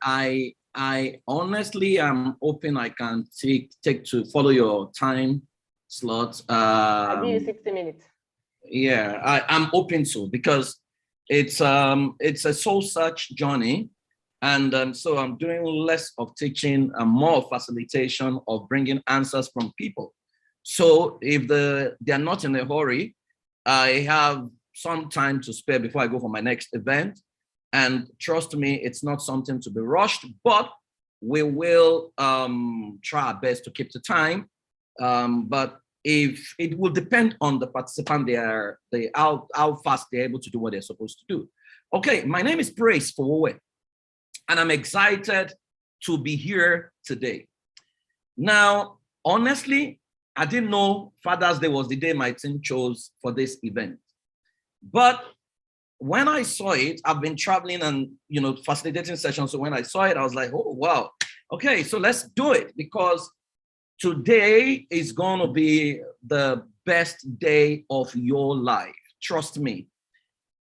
I honestly am open. I can take to follow your time slot. I give you 60 minutes. Yeah, I'm open to, because it's a soul search journey, and so I'm doing less of teaching and more facilitation of bringing answers from people. So if they're not in a hurry, I have some time to spare before I go for my next event. And trust me, it's not something to be rushed, but we will try our best to keep the time. But if it will depend on the participant, how fast they're able to do what they're supposed to do. Okay, my name is Praise Fowowe, and I'm excited to be here today. Now, honestly, I didn't know Father's Day was the day my team chose for this event. But when I saw it, I've been traveling and facilitating sessions. So when I saw it, I was like, oh wow, okay, so let's do it, because today is going to be the best day of your life. Trust me.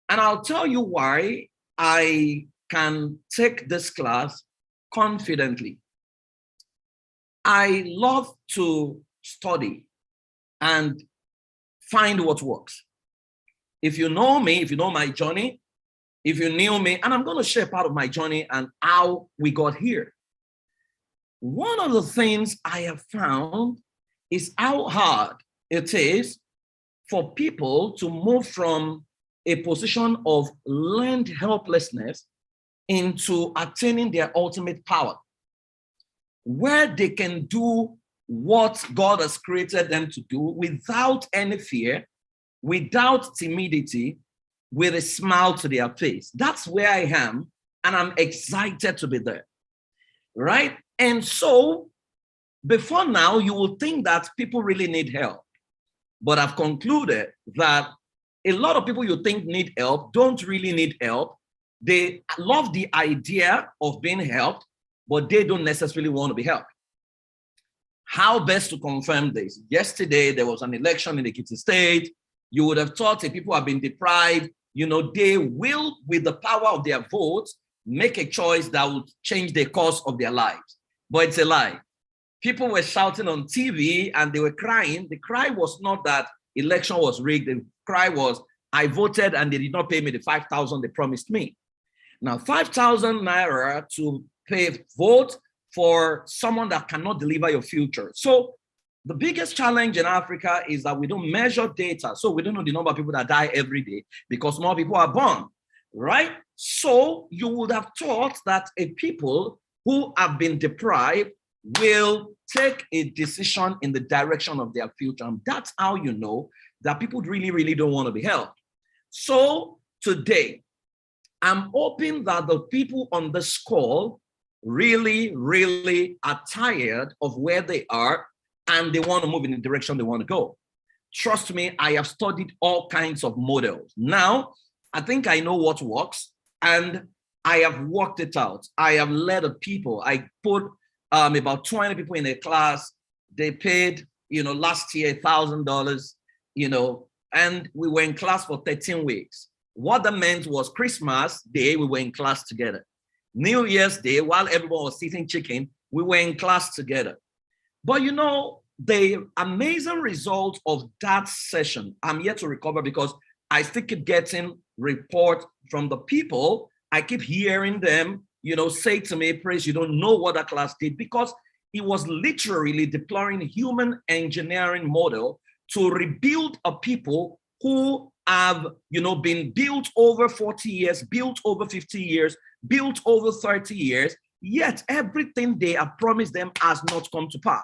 And I'll tell you why I can take this class confidently. I love to study and find what works. If you know me, if you know my journey, if you knew me, and I'm going to share part of my journey and how we got here. One of the things I have found is how hard it is for people to move from a position of learned helplessness into attaining their ultimate power, where they can do what God has created them to do without any fear, without timidity, with a smile to their face. That's where I am, and I'm excited to be there, right? And so, before now, you will think that people really need help. But I've concluded that a lot of people you think need help don't really need help. They love the idea of being helped, but they don't necessarily want to be helped. How best to confirm this? Yesterday, there was an election in Ekiti State. You would have thought if people have been deprived, they will, with the power of their votes, make a choice that would change the course of their lives. But it's a lie. People were shouting on TV and they were crying. The cry was not that election was rigged. The cry was, I voted and they did not pay me the 5,000 they promised me. Now, 5,000 naira to vote for someone that cannot deliver your future. So the biggest challenge in Africa is that we don't measure data. So we don't know the number of people that die every day because more people are born, right? So you would have thought that a people who have been deprived will take a decision in the direction of their future. And that's how you know that people really, really don't want to be helped. So today, I'm hoping that the people on this call really, really are tired of where they are and they want to move in the direction they want to go. Trust me, I have studied all kinds of models. Now, I think I know what works and I have worked it out. I have led people. I put about 20 people in a class. They paid, last year, $1,000, and we were in class for 13 weeks. What that meant was Christmas Day, we were in class together. New Year's Day, while everyone was eating chicken, we were in class together. But the amazing result of that session, I'm yet to recover because I still keep getting reports from the people. I keep hearing them, say to me, Praise, you don't know what that class did, because it was literally deploying human engineering model to rebuild a people who have, been built over 40 years, built over 50 years, built over 30 years, yet everything they have promised them has not come to pass.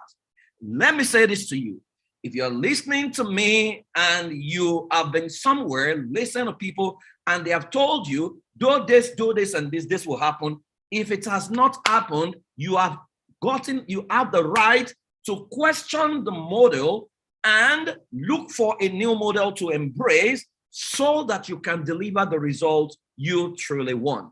Let me say this to you. If you're listening to me and you have been somewhere, listen to people, and they have told you, do this, and this will happen. If it has not happened, you have the right to question the model and look for a new model to embrace so that you can deliver the results you truly want.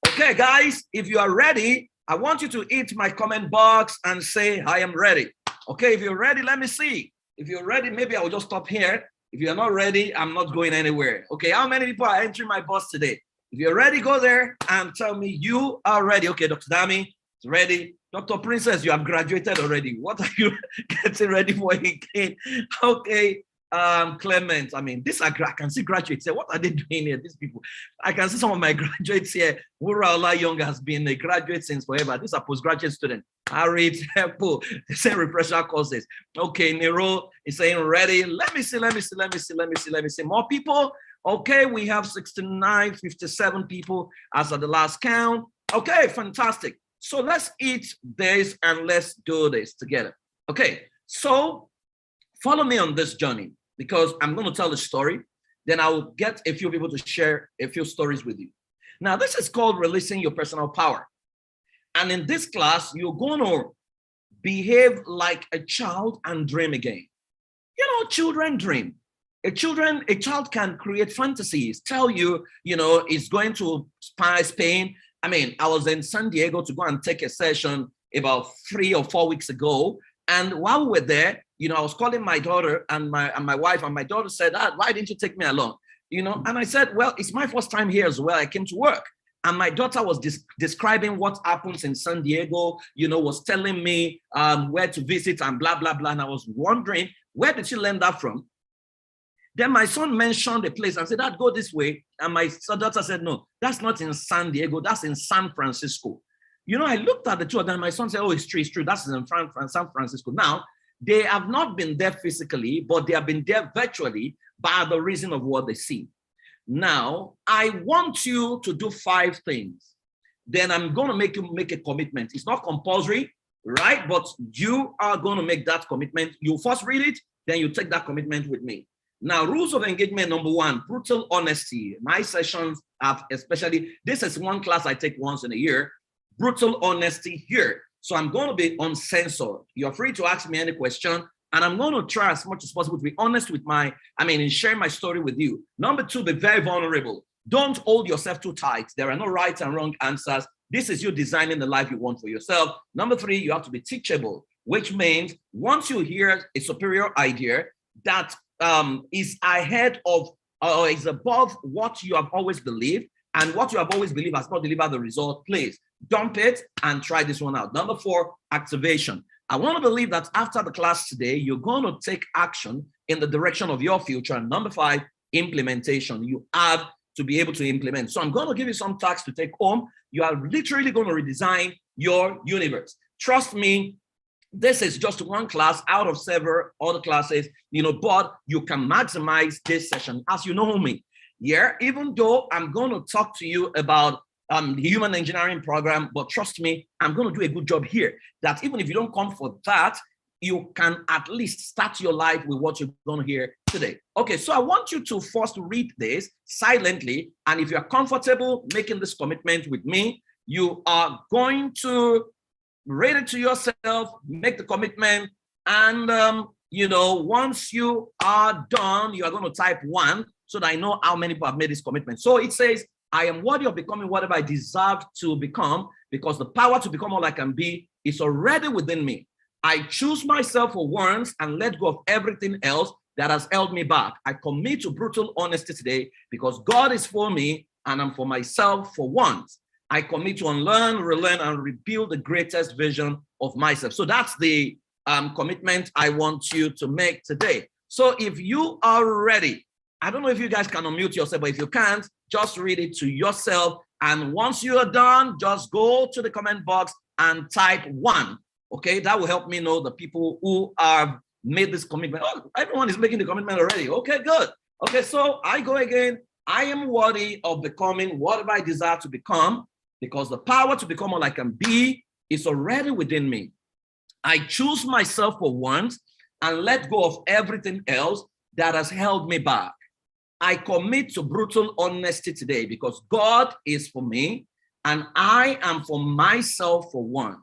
Okay, guys, if you are ready, I want you to hit my comment box and say, I am ready. Okay, if you're ready, let me see. If you're ready, maybe I will just stop here. If you're not ready, I'm not going anywhere. Okay, how many people are entering my bus today? If you're ready, go there and tell me you are ready. Okay, Dr. Dami is ready. Dr. Princess, you have graduated already. What are you getting ready for again? Okay, Clement, I mean, I can see graduates here. What are they doing here, these people? I can see some of my graduates here. Wuraola Young has been a graduate since forever. These are postgraduate students. Harriet, Hepo, the same refresher courses. Okay, Nero is saying ready. Let me see. More people. Okay, we have 69, 57 people as of the last count. Okay, fantastic. So let's eat this and let's do this together. Okay, so follow me on this journey because I'm going to tell a story. Then I'll get a few people to share a few stories with you. Now, this is called releasing your personal power. And in this class, you're going to behave like a child and dream again. You know, children dream. A child can create fantasies, tell you, it's going to Spain. I mean, I was in San Diego to go and take a session about 3 or 4 weeks ago. And while we were there, I was calling my daughter and my wife, and my daughter said, why didn't you take me along? And I said, well, it's my first time here as well. I came to work. And my daughter was describing what happens in San Diego, was telling me where to visit and blah, blah, blah. And I was wondering, where did she learn that from? Then my son mentioned a place and said, Dad, go this way. And my daughter said, no, that's not in San Diego. That's in San Francisco. I looked at the two of them. My son said, oh, it's true. That's in San Francisco. Now, they have not been there physically, but they have been there virtually by the reason of what they see. Now, I want you to do 5 things. Then I'm going to make you make a commitment. It's not compulsory, right? But you are going to make that commitment. You first read it, then you take that commitment with me. Now, rules of engagement, number 1, brutal honesty. My sessions have especially, this is one class I take once in a year, brutal honesty here. So I'm going to be uncensored. You're free to ask me any question, and I'm going to try as much as possible to be honest with in sharing my story with you. Number 2, be very vulnerable. Don't hold yourself too tight. There are no right and wrong answers. This is you designing the life you want for yourself. Number 3, you have to be teachable, which means once you hear a superior idea that is ahead of or is above what you have always believed, and what you have always believed has not delivered the result, please dump it and try this one out. Number 4, activation. I want to believe that after the class today, you're going to take action in the direction of your future. And number 5, implementation. You have to be able to implement. So I'm going to give you some tasks to take home. You are literally going to redesign your universe. Trust me, this is just one class out of several other classes, but you can maximize this session as you know me. Yeah, even though I'm going to talk to you about the human engineering program, but trust me, I'm going to do a good job here. That even if you don't come for that, you can at least start your life with what you're going to hear today. Okay, so I want you to first read this silently. And if you're comfortable making this commitment with me, you are going to read it to yourself, make the commitment. And, once you are done, you are going to type 1 so that I know how many people have made this commitment. So it says, I am worthy of becoming whatever I deserve to become, because the power to become all I can be is already within me. I choose myself for once and let go of everything else that has held me back. I commit to brutal honesty today because God is for me and I'm for myself for once. I commit to unlearn, relearn, and rebuild the greatest vision of myself. So that's the commitment I want you to make today. So if you are ready, I don't know if you guys can unmute yourself, but if you can't, just read it to yourself. And once you are done, just go to the comment box and type 1. Okay, that will help me know the people who have made this commitment. Oh, everyone is making the commitment already. Okay, good. Okay, so I go again. I am worthy of becoming whatever I desire to become, because the power to become all I can be is already within me. I choose myself for once and let go of everything else that has held me back. I commit to brutal honesty today because God is for me and I am for myself for once.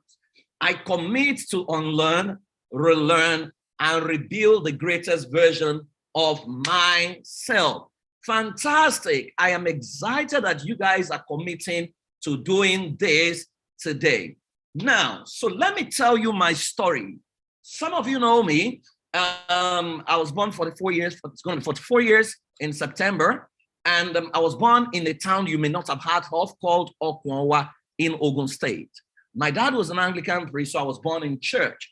I commit to unlearn, relearn, and rebuild the greatest version of myself. Fantastic. I am excited that you guys are committing to doing this today. Now, so let me tell you my story. Some of you know me. I was born 44 years, it's going to be 44 years in September. And I was born in a town you may not have heard of called Okwonwa in Ogun State. My dad was an Anglican priest, so I was born in church.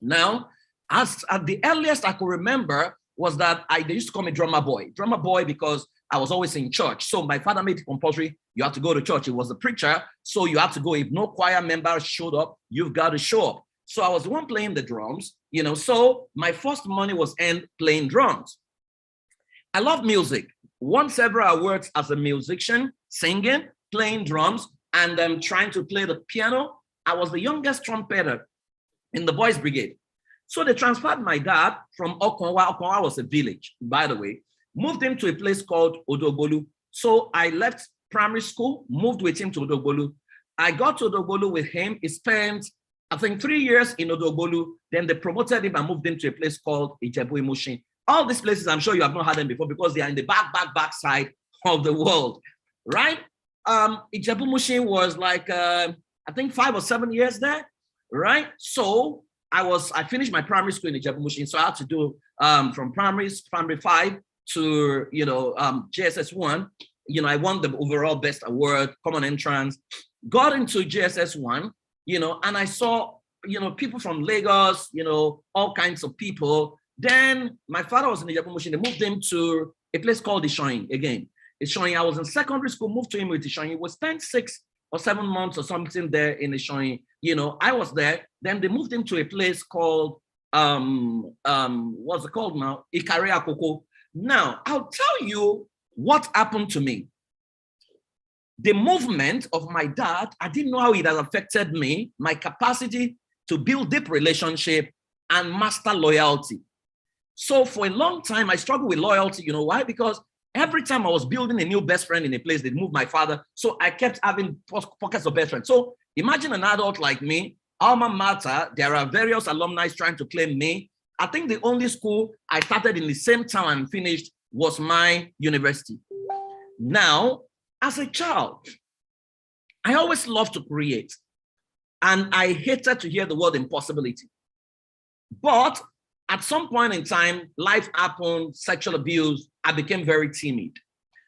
Now, as at the earliest I could remember was that they used to call me drummer boy because I was always in church. So my father made it compulsory. You have to go to church. He was a preacher, so you have to go. If no choir member showed up, you've got to show up. So I was the one playing the drums, so my first money was earned playing drums. I love music. Won several awards as a musician, singing, playing drums, and trying to play the piano. I was the youngest trumpeter in the boys' brigade. So they transferred my dad from Okonwa. Okonwa was a village, by the way, moved him to a place called Odogbolu. So I left primary school, moved with him to Odogbolu. I got to Odogbolu with him. He spent, I think, 3 years in Odogbolu. Then they promoted him and moved him to a place called Ijebu-Imushin. All these places, I'm sure you have not heard them before because they are in the back side of the world, right? Ijebu-Imushin was like, I think 5 or 7 years there, right? So I finished my primary school in Ijebu-Imushin, so I had to do from primary 5 to JSS 1. I won the overall best award, common entrance. Got into JSS 1, and I saw people from Lagos, all kinds of people. Then my father was in Ijebu-Imushin. They moved him to a place called Ishoyin again. Ishoyin, I was in secondary school, moved to him with Ishoyin. We spent 6 or 7 months or something there in Ishoyin. I was there. Then they moved him to a place called, what's it called now? Ikare Akoko. Now, I'll tell you what happened to me. The movement of my dad, I didn't know how it has affected me, my capacity to build deep relationship and master loyalty. So for a long time, I struggled with loyalty. You know why? Because every time I was building a new best friend in a place, they'd move my father. So I kept having pockets of best friends. So imagine an adult like me, alma mater, there are various alumni trying to claim me. I think the only school I started in the same town and finished was my university. Now, as a child, I always loved to create. And I hated to hear the word impossibility. But at some point in time, life happened, sexual abuse, I became very timid.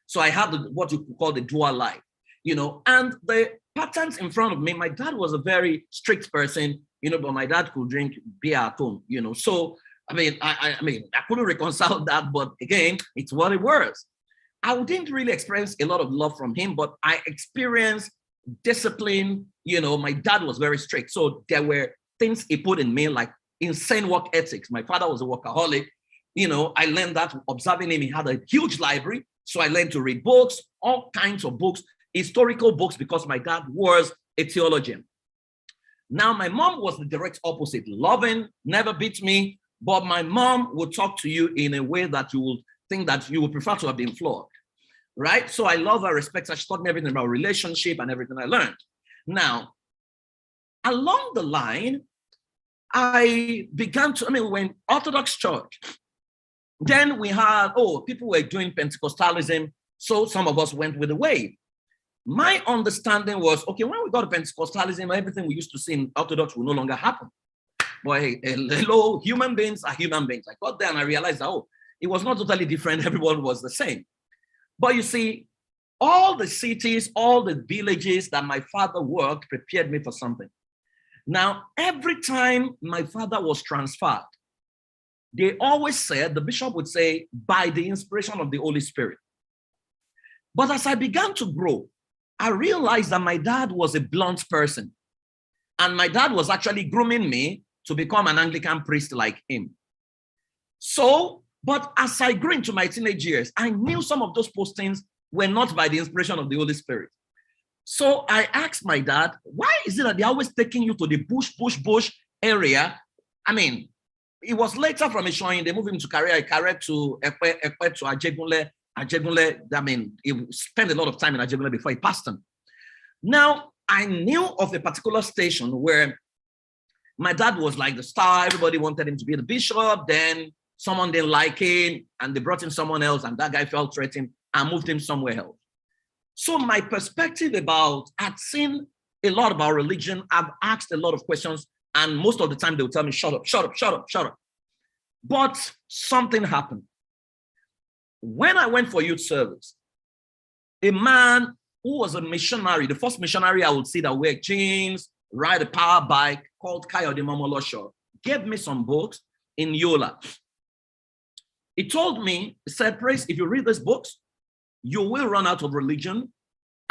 So I had what you could call the dual life, and the patterns in front of me, my dad was a very strict person, but my dad could drink beer at home, So, I couldn't reconcile that, but again, it's what it was. I didn't really experience a lot of love from him, but I experienced discipline. My dad was very strict. So there were things he put in me, like insane work ethics. My father was a workaholic. I learned that observing him. He had a huge library. So I learned to read books, all kinds of books, historical books, because my dad was a theologian. Now, my mom was the direct opposite. Loving, never beat me, but my mom would talk to you in a way that you would think that you would prefer to have been flawed, right? So I love her, respect her. She taught me everything about relationship and everything I learned. Now, along the line, I began to, we were in Orthodox church. Then we had, people were doing Pentecostalism. So some of us went with the wave. My understanding was, okay, when we got to Pentecostalism, everything we used to see in Orthodox will no longer happen. But hello, human beings are human beings. I got there and I realized, it was not totally different. Everyone was the same. But you see, all the cities, all the villages that my father worked prepared me for something. Now, every time my father was transferred, they always said, the bishop would say, by the inspiration of the Holy Spirit. But as I began to grow, I realized that my dad was a blunt person. And my dad was actually grooming me to become an Anglican priest like him. So, but as I grew into my teenage years, I knew some of those postings were not by the inspiration of the Holy Spirit. So I asked my dad, why is it that they're always taking you to the bush area? It was later from Ishoyin, they moved him to Ikare to Ekwe to Ajegunle. He spent a lot of time in Ajegunle before he passed on. Now, I knew of a particular station where my dad was like the star. Everybody wanted him to be the bishop. Then someone didn't like him and they brought in someone else and that guy felt threatened and moved him somewhere else. So my perspective I'd seen a lot about religion. I've asked a lot of questions and most of the time they would tell me, shut up. But something happened. When I went for youth service, a man who was a missionary, the first missionary I would see that wear jeans, ride a power bike, called Kayode Momolosho, gave me some books in Yola. He told me, he said, Praise, if you read these books, you will run out of religion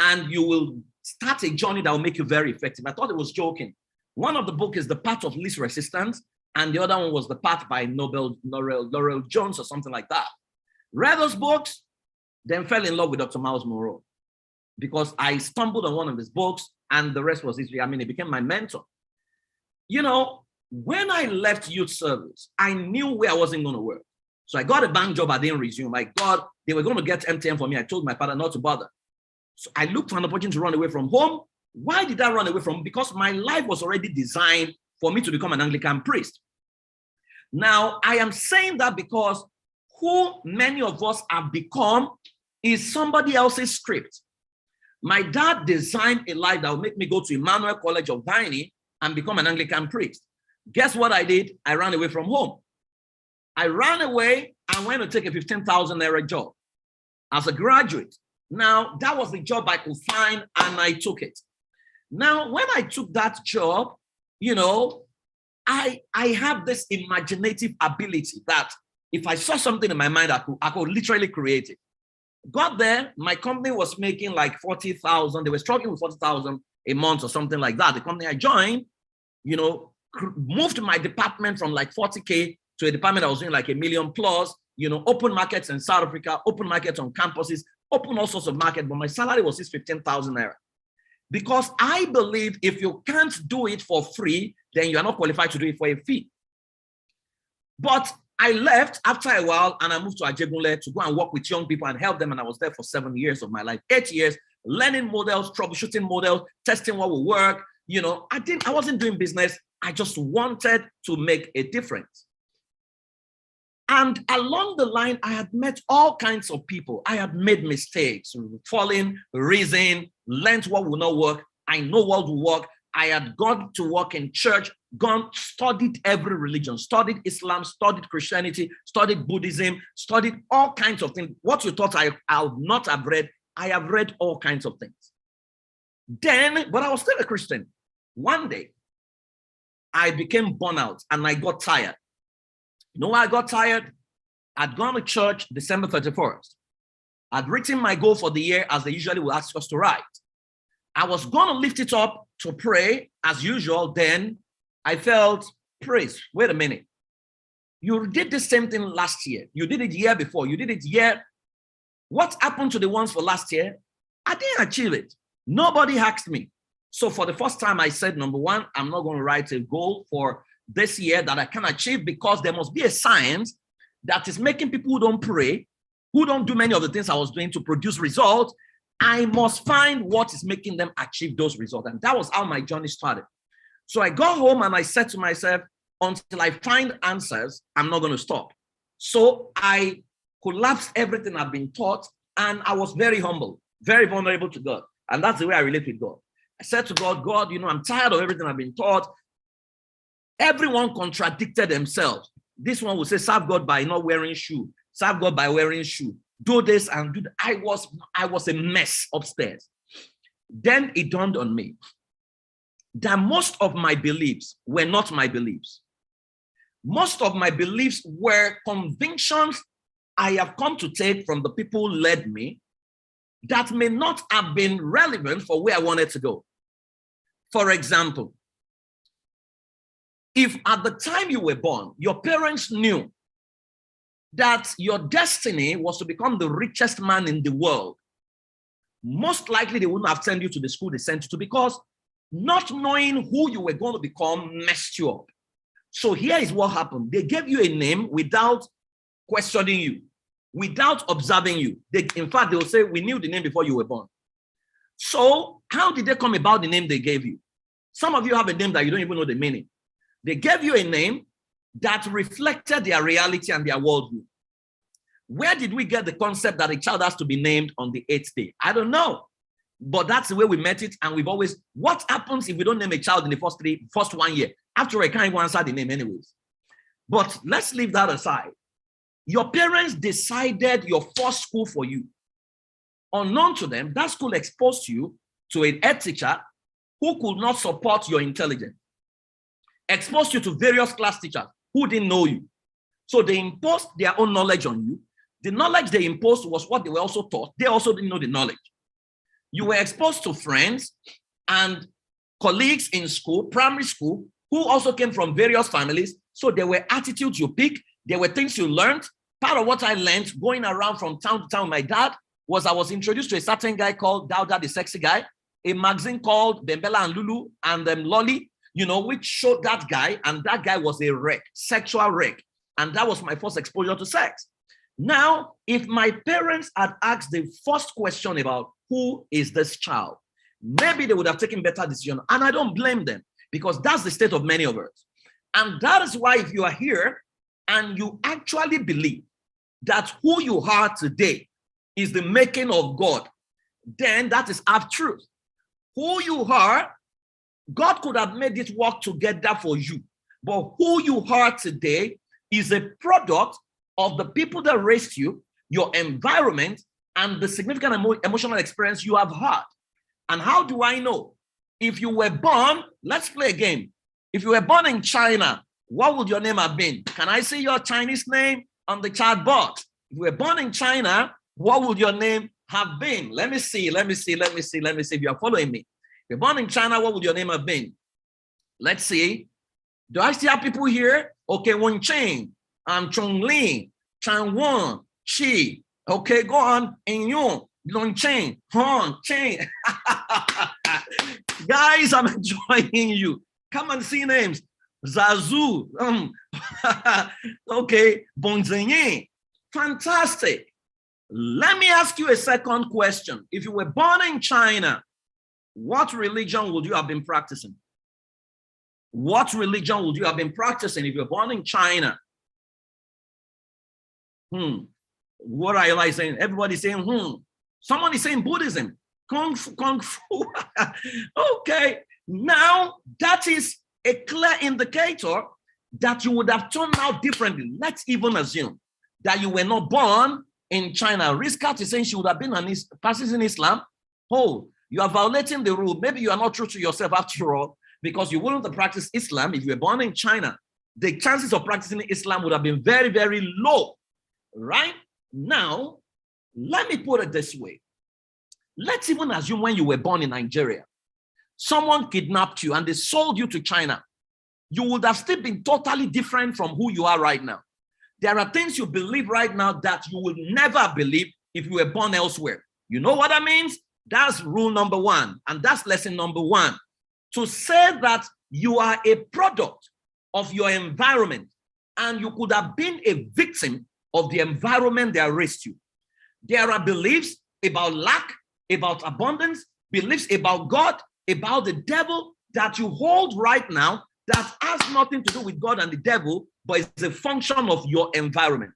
and you will start a journey that will make you very effective. I thought he was joking. One of the books is The Path of Least Resistance, and the other one was The Path by Laurel Jones or something like that. Read those books, then fell in love with Dr. Miles Monroe because I stumbled on one of his books and the rest was history. I mean, he became my mentor. You know, when I left youth service, I knew where I wasn't going to work. So I got a bank job. I didn't resume. I got, they were going to get MTN for me. I told my father not to bother. So I looked for an opportunity to run away from home. Why did I run away from home? Because my life was already designed for me to become an Anglican priest. Now, I am saying that because who many of us have become is somebody else's script. My dad designed a life that would make me go to Emmanuel College of Viney and become an Anglican priest. Guess what I did? I ran away from home. I ran away and went to take a 15,000 naira job as a graduate. Now, that was the job I could find and I took it. Now, when I took that job, you know, I have this imaginative ability that if I saw something in my mind, I could literally create it. Got there, my company was making like 40,000. They were struggling with 40,000 a month or something like that. The company I joined, you know, moved my department from like 40K to a department that was doing like $1 million plus, you know, open markets in South Africa, open markets on campuses, open all sorts of markets, but my salary was 15,000 naira. Because I believe if you can't do it for free, then you are not qualified to do it for a fee. But I left after a while and I moved to Ajegunle to go and work with young people and help them. And I was there for 7 years of my life, 8 years, learning models, troubleshooting models, testing what will work. You know, I wasn't doing business. I just wanted to make a difference. And along the line, I had met all kinds of people. I had made mistakes, fallen, risen, learned what will not work. I know what will work. I had gone to work in church, studied every religion, studied Islam, studied Christianity, studied Buddhism, studied all kinds of things. What you thought I would not have read, I have read all kinds of things. Then, but I was still a Christian. One day, I became burnout and I got tired. You know why I got tired? I'd gone to church December 31st. I'd written my goal for the year as they usually will ask us to write. I was going to lift it up to pray as usual. Then I felt, Praise, wait a minute. You did the same thing last year. You did it year before. You did it year. What happened to the ones for last year? I didn't achieve it. Nobody asked me. So for the first time, I said, number one, I'm not going to write a goal for this year that I can achieve because there must be a science that is making people who don't pray, who don't do many of the things I was doing to produce results. I must find what is making them achieve those results. And that was how my journey started. So I got home and I said to myself, until I find answers, I'm not going to stop. So I collapsed everything I've been taught and I was very humble, very vulnerable to God. And that's the way I relate with God. I said to God, God, you know, I'm tired of everything I've been taught. Everyone contradicted themselves. This one would say, serve God by not wearing shoe. Serve God by wearing shoe. Do this and do that. I was a mess upstairs. Then it dawned on me that most of my beliefs were not my beliefs. Most of my beliefs were convictions I have come to take from the people who led me that may not have been relevant for where I wanted to go. For example, if at the time you were born, your parents knew that your destiny was to become the richest man in the world, most likely they wouldn't have sent you to the school they sent you to because not knowing who you were going to become messed you up. So here is what happened. They gave you a name without questioning you, without observing you. In fact, they will say, we knew the name before you were born. So how did they come about the name they gave you? Some of you have a name that you don't even know the meaning. They gave you a name that reflected their reality and their worldview. Where did we get the concept that a child has to be named on the 8th day? I don't know. But that's the way we met it. And we've always, what happens if we don't name a child in the first 1 year? After I can't even answer the name anyways. But let's leave that aside. Your parents decided your first school for you. unknown to them, that school exposed you to a head teacher who could not support your intelligence, exposed you to various class teachers who didn't know you. So they imposed their own knowledge on you. The knowledge they imposed was what they were also taught. They also didn't know the knowledge. You were exposed to friends and colleagues in school, primary school, who also came from various families. So there were attitudes you pick. There were things you learned. Part of what I learned going around from town to town with my dad was I was introduced to a certain guy called Dowda, the sexy guy, a magazine called Bembella and Lulu and Lolly, which showed that guy. And that guy was a wreck, sexual wreck. And that was my first exposure to sex. Now, if my parents had asked the first question about who is this child, maybe they would have taken better decision. And I don't blame them because that's the state of many of us. And that is why if you are here and you actually believe that who you are today is the making of God, then that is half truth. Who you are, God could have made it work together for you. But who you are today is a product of the people that raised you, your environment, and the significant emotional experience you have had. And how do I know? If you were born, let's play a game. If you were born in China, what would your name have been? Can I see your Chinese name on the chat box? If you were born in China, what would your name have been? Let me see if you are following me. If you're born in China, what would your name have been? Let's see. Do I still have people here? Okay, Wen Cheng, Chong-Lin, Chan-Wan, Chi. Okay, go on. In-Yong, Long-Cheng, Hong, Cheng. Guys, I'm enjoying you. Come and see names. Zazu. Okay, Bonzenye. Fantastic. Let me ask you a second question. If you were born in China, what religion would you have been practicing? What religion would you have been practicing if you're born in China? What are you saying? Everybody's saying, Someone is saying Buddhism, Kung Fu. Okay, now that is a clear indicator that you would have turned out differently. Let's even assume that you were not born in China. Rizkat is saying she would have been practicing Islam. Oh, you are violating the rule. Maybe you are not true to yourself after all, because you wouldn't have practiced Islam if you were born in China. The chances of practicing Islam would have been very, very low. Right? Now, let me put it this way. Let's even assume when you were born in Nigeria, someone kidnapped you and they sold you to China. You would have still been totally different from who you are right now. There are things you believe right now that you will never believe if you were born elsewhere. You know what that means? That's rule number one. And that's lesson number one. To say that you are a product of your environment and you could have been a victim of the environment that raised you. There are beliefs about lack, about abundance, beliefs about God, about the devil that you hold right now that has nothing to do with God and the devil, but it's a function of your environment.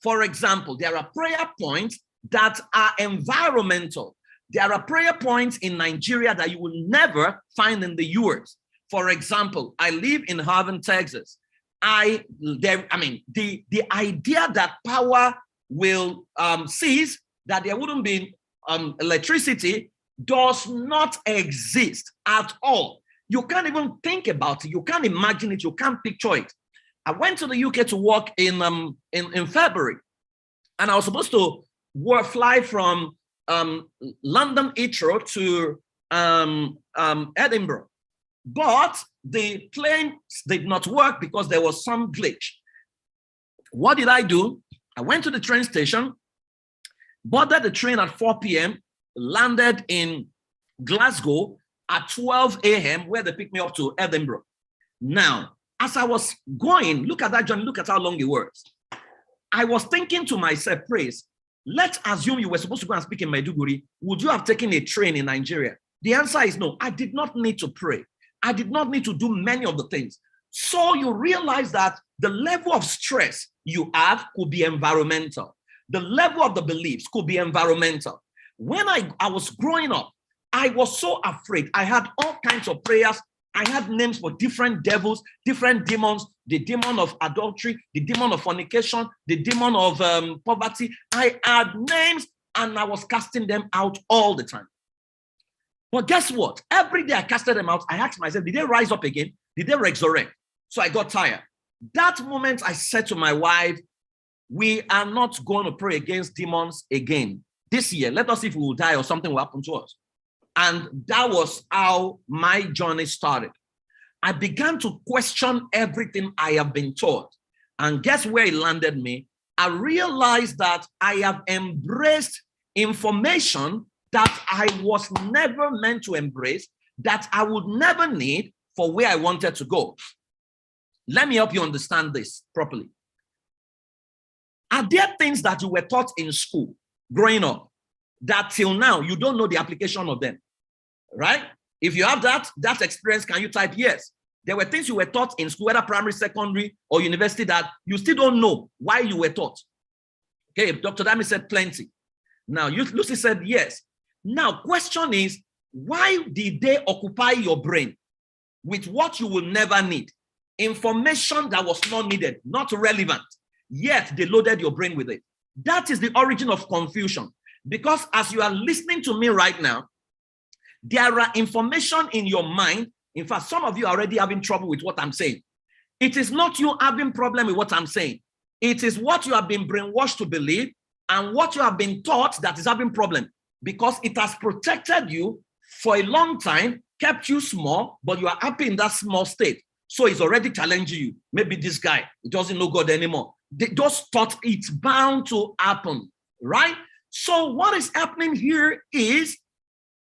For example, there are prayer points that are environmental. There are prayer points in Nigeria that you will never find in the US. For example, I live in Harvard, Texas. The idea that power will cease, that there wouldn't be electricity, does not exist at all. You can't even think about it. You can't imagine it. You can't picture it. I went to the UK to work in February, and I was supposed to fly from London Heathrow to Edinburgh, but the plane did not work because there was some glitch. What did I do? I went to the train station, boarded the train at 4 p.m., landed in Glasgow at 12 a.m., where they picked me up to Edinburgh. Now, as I was going, look at that journey, look at how long it was. I was thinking to myself, praise, let's assume you were supposed to go and speak in Maiduguri. Would you have taken a train in Nigeria? The answer is no. I did not need to pray. I did not need to do many of the things. So you realize that the level of stress you have could be environmental. The level of the beliefs could be environmental. When I was growing up, I was so afraid. I had all kinds of prayers. I had names for different devils, different demons, the demon of adultery, the demon of fornication, the demon of poverty. I had names and I was casting them out all the time. But guess what? Every day I casted them out, I asked myself, did they rise up again? Did they resurrect? So I got tired. That moment I said to my wife, we are not going to pray against demons again this year. Let us see if we will die or something will happen to us. And that was how my journey started. I began to question everything I have been taught. And guess where it landed me? I realized that I have embraced information that I was never meant to embrace, that I would never need for where I wanted to go. Let me help you understand this properly. Are there things that you were taught in school growing up that till now you don't know the application of them? Right? If you have that experience, can you type yes? There were things you were taught in school, whether primary, secondary, or university, that you still don't know why you were taught. Okay, Dr. Dami said plenty. Now, Lucy said yes. Now, question is, why did they occupy your brain with what you will never need? Information that was not needed, not relevant, yet they loaded your brain with it. That is the origin of confusion. Because as you are listening to me right now, there are information in your mind. In fact, some of you are already having trouble with what I'm saying. It is not you having problem with what I'm saying. It is what you have been brainwashed to believe and what you have been taught that is having problem, because it has protected you for a long time, kept you small, but you are happy in that small state. So it's already challenging you. Maybe this guy, he doesn't know God anymore. They just thought it's bound to happen, right? So what is happening here is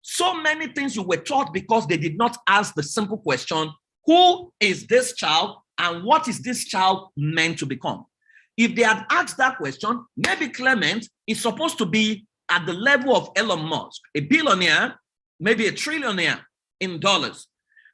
so many things you were taught because they did not ask the simple question, who is this child and what is this child meant to become? If they had asked that question, maybe Clement is supposed to be at the level of Elon Musk, a billionaire, maybe a trillionaire in dollars,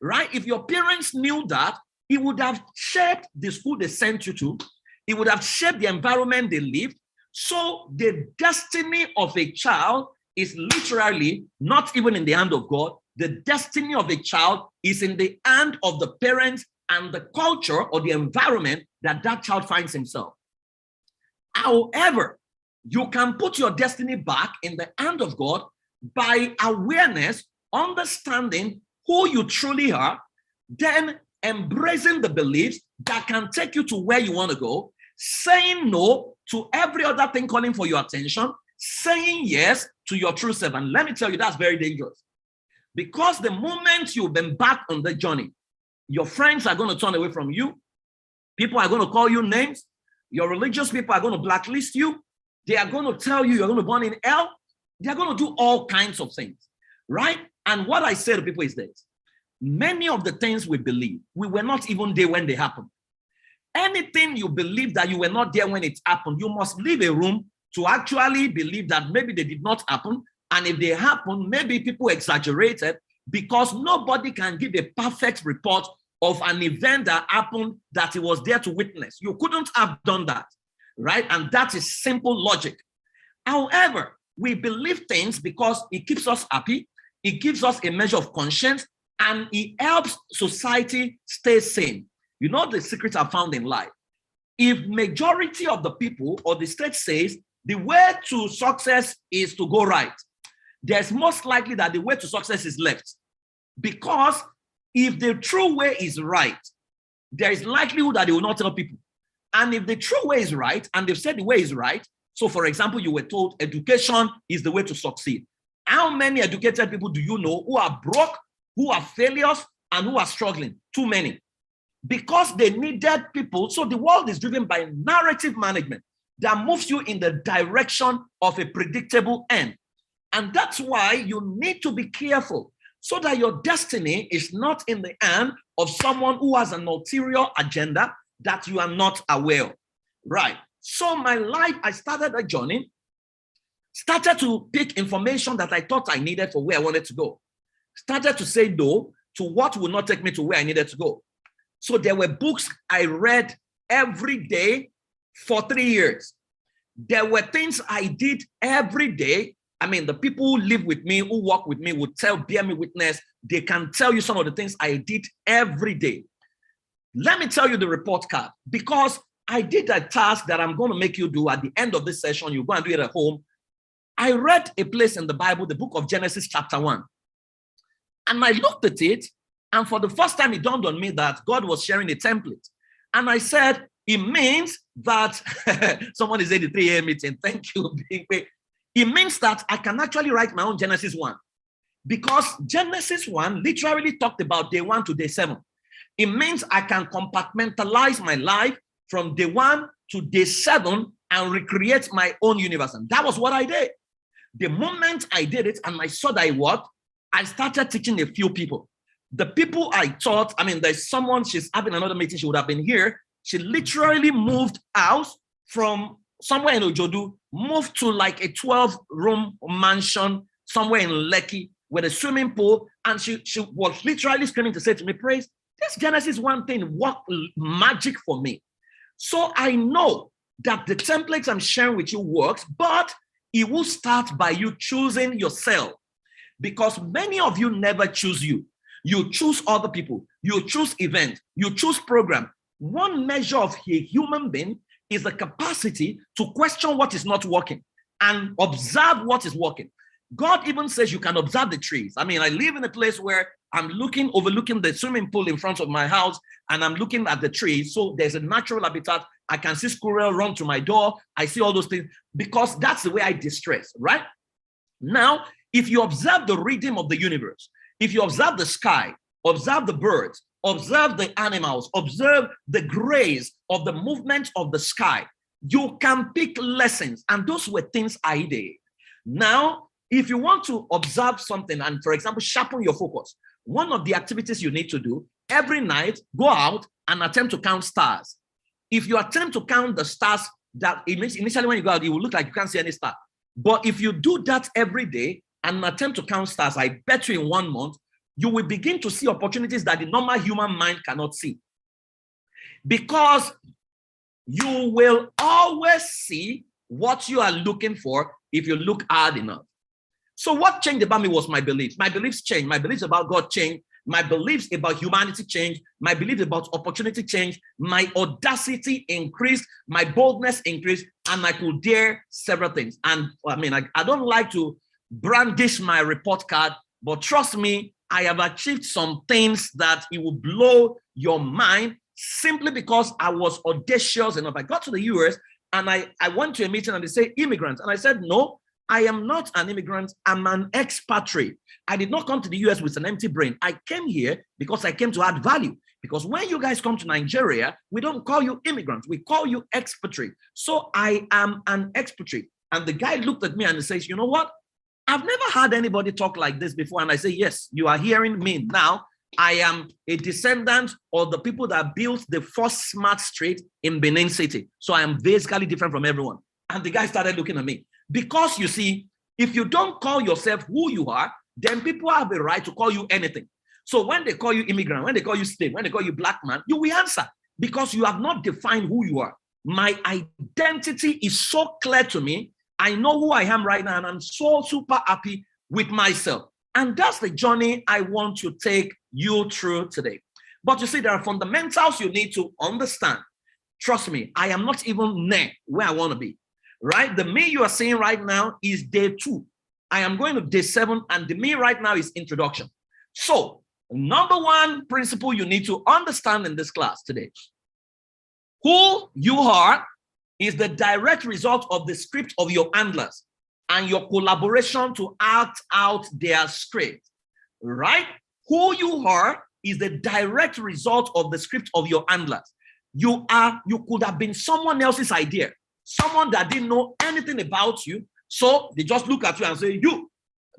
right? If your parents knew that, it would have shaped the school they sent you to. It would have shaped the environment they lived. So the destiny of a child is literally not even in the hand of God. The destiny of a child is in the hand of the parents and the culture or the environment that that child finds himself. However, you can put your destiny back in the hand of God by awareness, understanding who you truly are, then embracing the beliefs that can take you to where you want to go, saying no to every other thing calling for your attention, saying yes to your true self. And let me tell you, that's very dangerous. Because the moment you've been back on the journey, your friends are going to turn away from you. People are going to call you names. Your religious people are going to blacklist you. They are going to tell you you're going to burn in hell. They're going to do all kinds of things, right? And what I say to people is this: many of the things we believe, we were not even there when they happened. Anything you believe that you were not there when it happened, you must leave a room to actually believe that maybe they did not happen. And if they happen, maybe people exaggerated, because nobody can give a perfect report of an event that happened that he was there to witness. You couldn't have done that, right? And that is simple logic. However, we believe things because it keeps us happy, it gives us a measure of conscience, and it helps society stay sane. You know the secrets are found in life. If majority of the people or the state says the way to success is to go right, there's most likely that the way to success is left. Because if the true way is right, there is likelihood that they will not tell people. And if the true way is right, and they've said the way is right, so for example, you were told education is the way to succeed. How many educated people do you know who are broke, who are failures, and who are struggling? Too many. Because they needed people. So the world is driven by narrative management that moves you in the direction of a predictable end. And that's why you need to be careful so that your destiny is not in the hand of someone who has an ulterior agenda that you are not aware of. Right. So my life, I started a journey, started to pick information that I thought I needed for where I wanted to go. Started to say no to what would not take me to where I needed to go. So there were books I read every day for 3 years. There were things I did every day. I mean, the people who live with me, who work with me would bear me witness. They can tell you some of the things I did every day. Let me tell you the report card, because I did a task that I'm going to make you do at the end of this session. You're going to do it at home. I read a place in the Bible, the book of Genesis chapter 1. And I looked at it, and for the first time, it dawned on me that God was sharing a template. And I said, it means that, someone is 83 a.m. meeting, thank you. It means that I can actually write my own Genesis 1. Because Genesis 1 literally talked about day 1 to day 7. It means I can compartmentalize my life from day 1 to day 7 and recreate my own universe. And that was what I did. The moment I did it and I saw that it worked, I started teaching a few people. The people I taught, I mean, there's someone, she's having another meeting, she would have been here. She literally moved out from somewhere in Ojodu, moved to like a 12-room mansion somewhere in Lekki with a swimming pool. And she was literally screaming to say to me, Praise, this Genesis 1 thing worked magic for me. So I know that the templates I'm sharing with you works, but it will start by you choosing yourself. Because many of you never choose you. You choose other people. You choose events. You choose program. One measure of a human being is the capacity to question what is not working and observe what is working. God even says you can observe the trees. I mean, I live in a place where I'm overlooking the swimming pool in front of my house, and I'm looking at the trees. So there's a natural habitat. I can see squirrel run to my door. I see all those things because that's the way I distress, right? Now, if you observe the rhythm of the universe, if you observe the sky, observe the birds, observe the animals, observe the grace of the movement of the sky, you can pick lessons. And those were things I did. Now, if you want to observe something and, for example, sharpen your focus, one of the activities you need to do every night, go out and attempt to count stars. If you attempt to count the stars, that initially when you go out, it will look like you can't see any star. But if you do that every day and attempt to count stars, I bet you in 1 month, you will begin to see opportunities that the normal human mind cannot see. Because you will always see what you are looking for if you look hard enough. So what changed about me was my beliefs. My beliefs changed. My beliefs about God changed. My beliefs about humanity changed. My beliefs about opportunity changed. My audacity increased. My boldness increased. And I could dare several things. And I mean, I don't like to brandish my report card, but trust me, I have achieved some things that it will blow your mind simply because I was audacious enough. I got to the US and I went to a meeting and they say immigrants. And I said, no, I am not an immigrant. I'm an expatriate. I did not come to the US with an empty brain. I came here because I came to add value. Because when you guys come to Nigeria, we don't call you immigrants. We call you expatriate. So I am an expatriate. And the guy looked at me and he says, you know what? I've never had anybody talk like this before. And I say, yes, you are hearing me now. I am a descendant of the people that built the first smart street in Benin City. So I am basically different from everyone. And the guy started looking at me. Because you see, if you don't call yourself who you are, then people have a right to call you anything. So when they call you immigrant, when they call you slave, when they call you black man, you will answer because you have not defined who you are. My identity is so clear to me. I know who I am right now, and I'm so super happy with myself. And that's the journey I want to take you through today. But you see, there are fundamentals you need to understand. Trust me, I am not even near where I want to be, right? The me you are seeing right now is day 2. I am going to day 7, and the me right now is introduction. So, number 1 principle you need to understand in this class today. Who you are is the direct result of the script of your handlers and your collaboration to act out their script, right? Who you are is the direct result of the script of your handlers. You could have been someone else's idea, someone that didn't know anything about you. So they just look at you and say, you,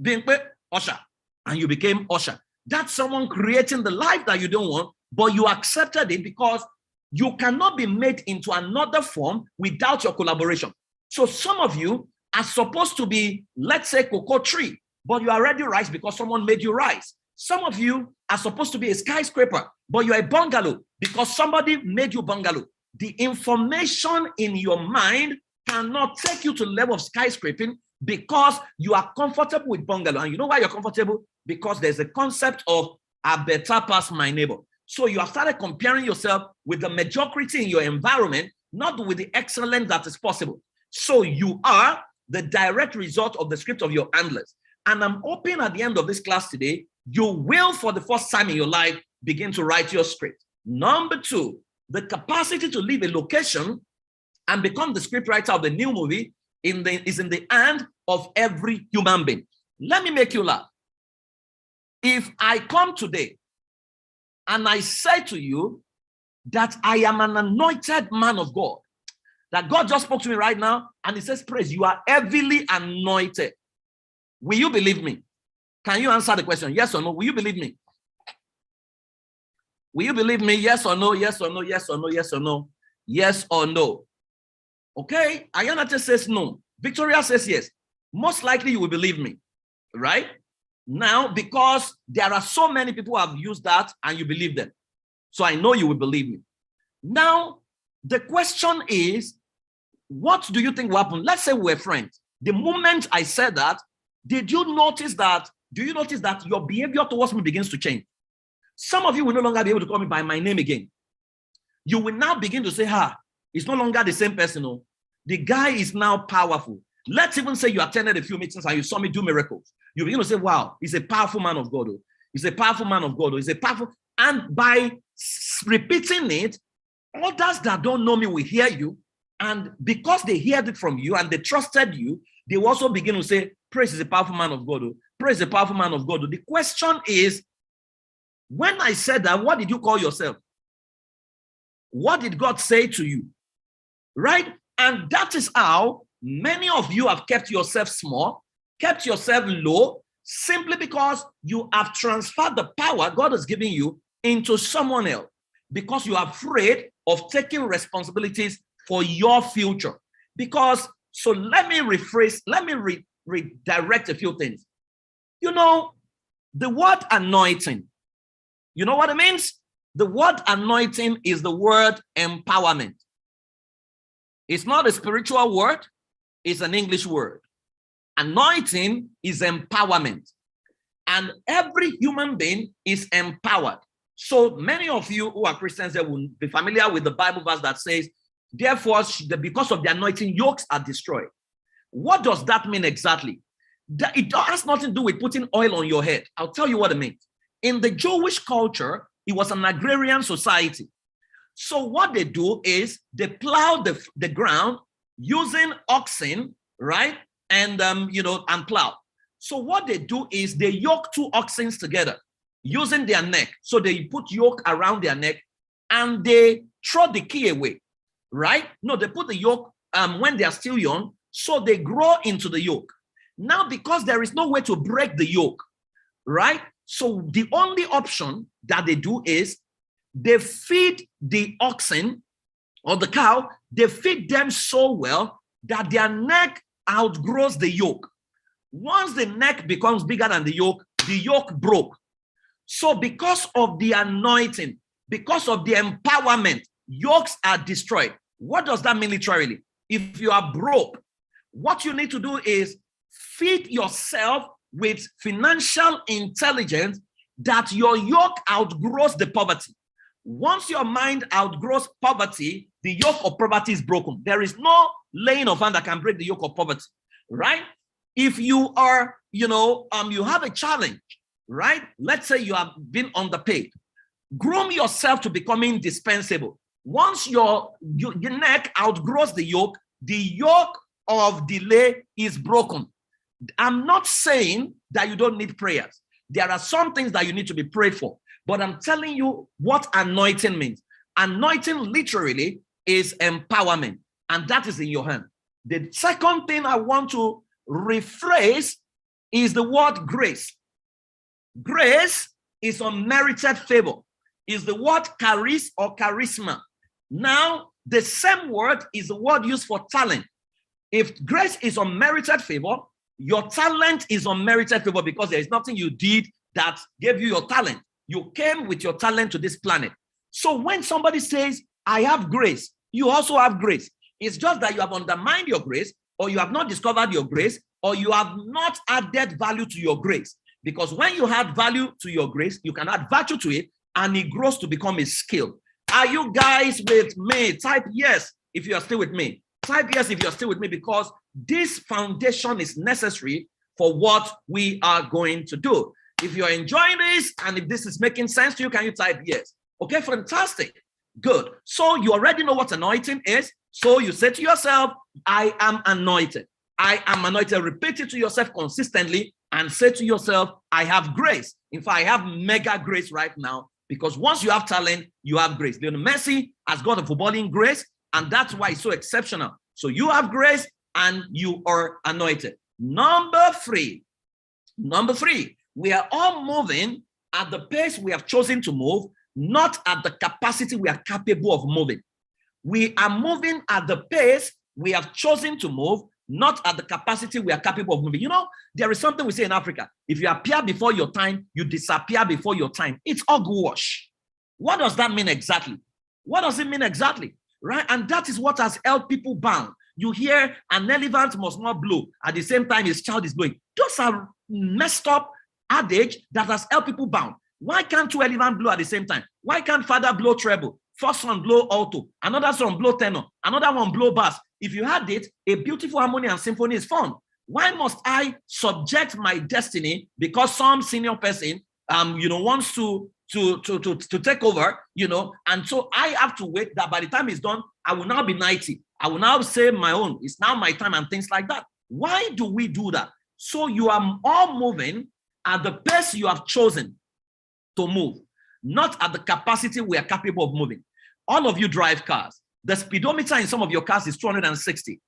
Bimpe, Usher, and you became Usher. That's someone creating the life that you don't want, but you accepted it because you cannot be made into another form without your collaboration. So some of you are supposed to be, let's say, cocoa tree, but you are already rice because someone made you rice. Some of you are supposed to be a skyscraper, but you are a bungalow because somebody made you bungalow. The information in your mind cannot take you to the level of skyscraping because you are comfortable with bungalow. And you know why you're comfortable? Because there's a concept of I better pass my neighbor. So you have started comparing yourself with the mediocrity in your environment, not with the excellence that is possible. So you are the direct result of the script of your handlers. And I'm hoping at the end of this class today, you will, for the first time in your life, begin to write your script. Number 2, the capacity to leave a location and become the script writer of the new movie is in the hand of every human being. Let me make you laugh. If I come today and I say to you that I am an anointed man of God, that God just spoke to me right now, and he says, Praise, you are heavily anointed. Will you believe me? Can you answer the question? Yes or no? Will you believe me? Will you believe me? Yes or no? Yes or no? Yes or no? Yes or no? Yes or no? Okay. Ayanate says no. Victoria says yes. Most likely you will believe me, right? Now, because there are so many people who have used that and you believe them. So I know you will believe me. Now, the question is, what do you think will happen? Let's say we're friends. The moment I said that, did you notice that? Do you notice that your behavior towards me begins to change? Some of you will no longer be able to call me by my name again. You will now begin to say, it's no longer the same person. No. The guy is now powerful. Let's even say you attended a few meetings and you saw me do miracles. You begin to say, wow, he's a powerful man of God. He's a powerful man of God. He's a powerful. And by repeating it, others that don't know me will hear you. And because they heard it from you and they trusted you, they will also begin to say, Praise is a powerful man of God. Praise is a powerful man of God. The question is, when I said that, what did you call yourself? What did God say to you? Right? And that is how many of you have kept yourself small, kept yourself low, simply because you have transferred the power God has given you into someone else, because you are afraid of taking responsibilities for your future. So let me rephrase, let me redirect a few things. You know, the word anointing, you know what it means? The word anointing is the word empowerment. It's not a spiritual word, it's an English word. Anointing is empowerment. And every human being is empowered. So many of you who are Christians will be familiar with the Bible verse that says, therefore, because of the anointing, yokes are destroyed. What does that mean exactly? It has nothing to do with putting oil on your head. I'll tell you what it means. In the Jewish culture, it was an agrarian society. So what they do is they plow the ground using oxen, right? And, and plow. So what they do is they yoke 2 oxen together using their neck. So they put yoke around their neck and they throw the key away, right? No, they put the yoke when they are still young, so they grow into the yoke. Now, because there is no way to break the yoke, right? So the only option that they do is they feed the oxen or the cow, they feed them so well that their neck outgrows the yoke. Once the neck becomes bigger than the yoke broke. So because of the anointing, because of the empowerment, yokes are destroyed. What does that mean literally? If you are broke, what you need to do is feed yourself with financial intelligence that your yoke outgrows the poverty. Once your mind outgrows poverty, the yoke of poverty is broken. There is no laying of hand that can break the yoke of poverty, right? If you are, you have a challenge, right? Let's say you have been underpaid. Groom yourself to becoming indispensable. Once your neck outgrows the yoke of delay is broken. I'm not saying that you don't need prayers. There are some things that you need to be prayed for, but I'm telling you what anointing means. Anointing literally is empowerment, and that is in your hand. The second thing I want to rephrase is the word grace. Grace is unmerited favor. Is the word charis or charisma. Now, the same word is the word used for talent. If grace is unmerited favor, your talent is unmerited favor because there is nothing you did that gave you your talent. You came with your talent to this planet. So when somebody says, I have grace, you also have grace. It's just that you have undermined your grace, or you have not discovered your grace, or you have not added value to your grace. Because when you add value to your grace, you can add virtue to it, and it grows to become a skill. Are you guys with me? Type yes if you are still with me. Type yes if you're still with me, because this foundation is necessary for what we are going to do. If you're enjoying this and if this is making sense to you, can you type yes? Okay, fantastic. Good. So you already know what anointing is. So you say to yourself, I am anointed. I am anointed. Repeat it to yourself consistently and say to yourself, I have grace. In fact, I have mega grace right now, because once you have talent, you have grace. Lionel Messi has got a footballing grace, and that's why it's so exceptional. So you have grace and you are anointed. Number three, we are all moving at the pace we have chosen to move, not at the capacity we are capable of moving. We are moving at the pace we have chosen to move, not at the capacity we are capable of moving. You know, there is something we say in Africa: if you appear before your time, you disappear before your time. It's hogwash. What does that mean exactly? What does it mean exactly? Right? And that is what has held people bound. You hear an elephant must not blow at the same time his child is blowing. Those are messed up adage that has held people bound. Why can't two elephants blow at the same time? Why can't father blow treble, first one blow alto, another son blow tenor, another one blow bass? If you had it, a beautiful harmony and symphony is fun. Why must I subject my destiny because some senior person wants to take over, and so I have to wait that by the time it's done, I will now be 90. I will now say my own. It's now my time and things like that. Why do we do that? So you are all moving at the pace you have chosen to move, not at the capacity we are capable of moving. All of you drive cars. The speedometer in some of your cars is 260.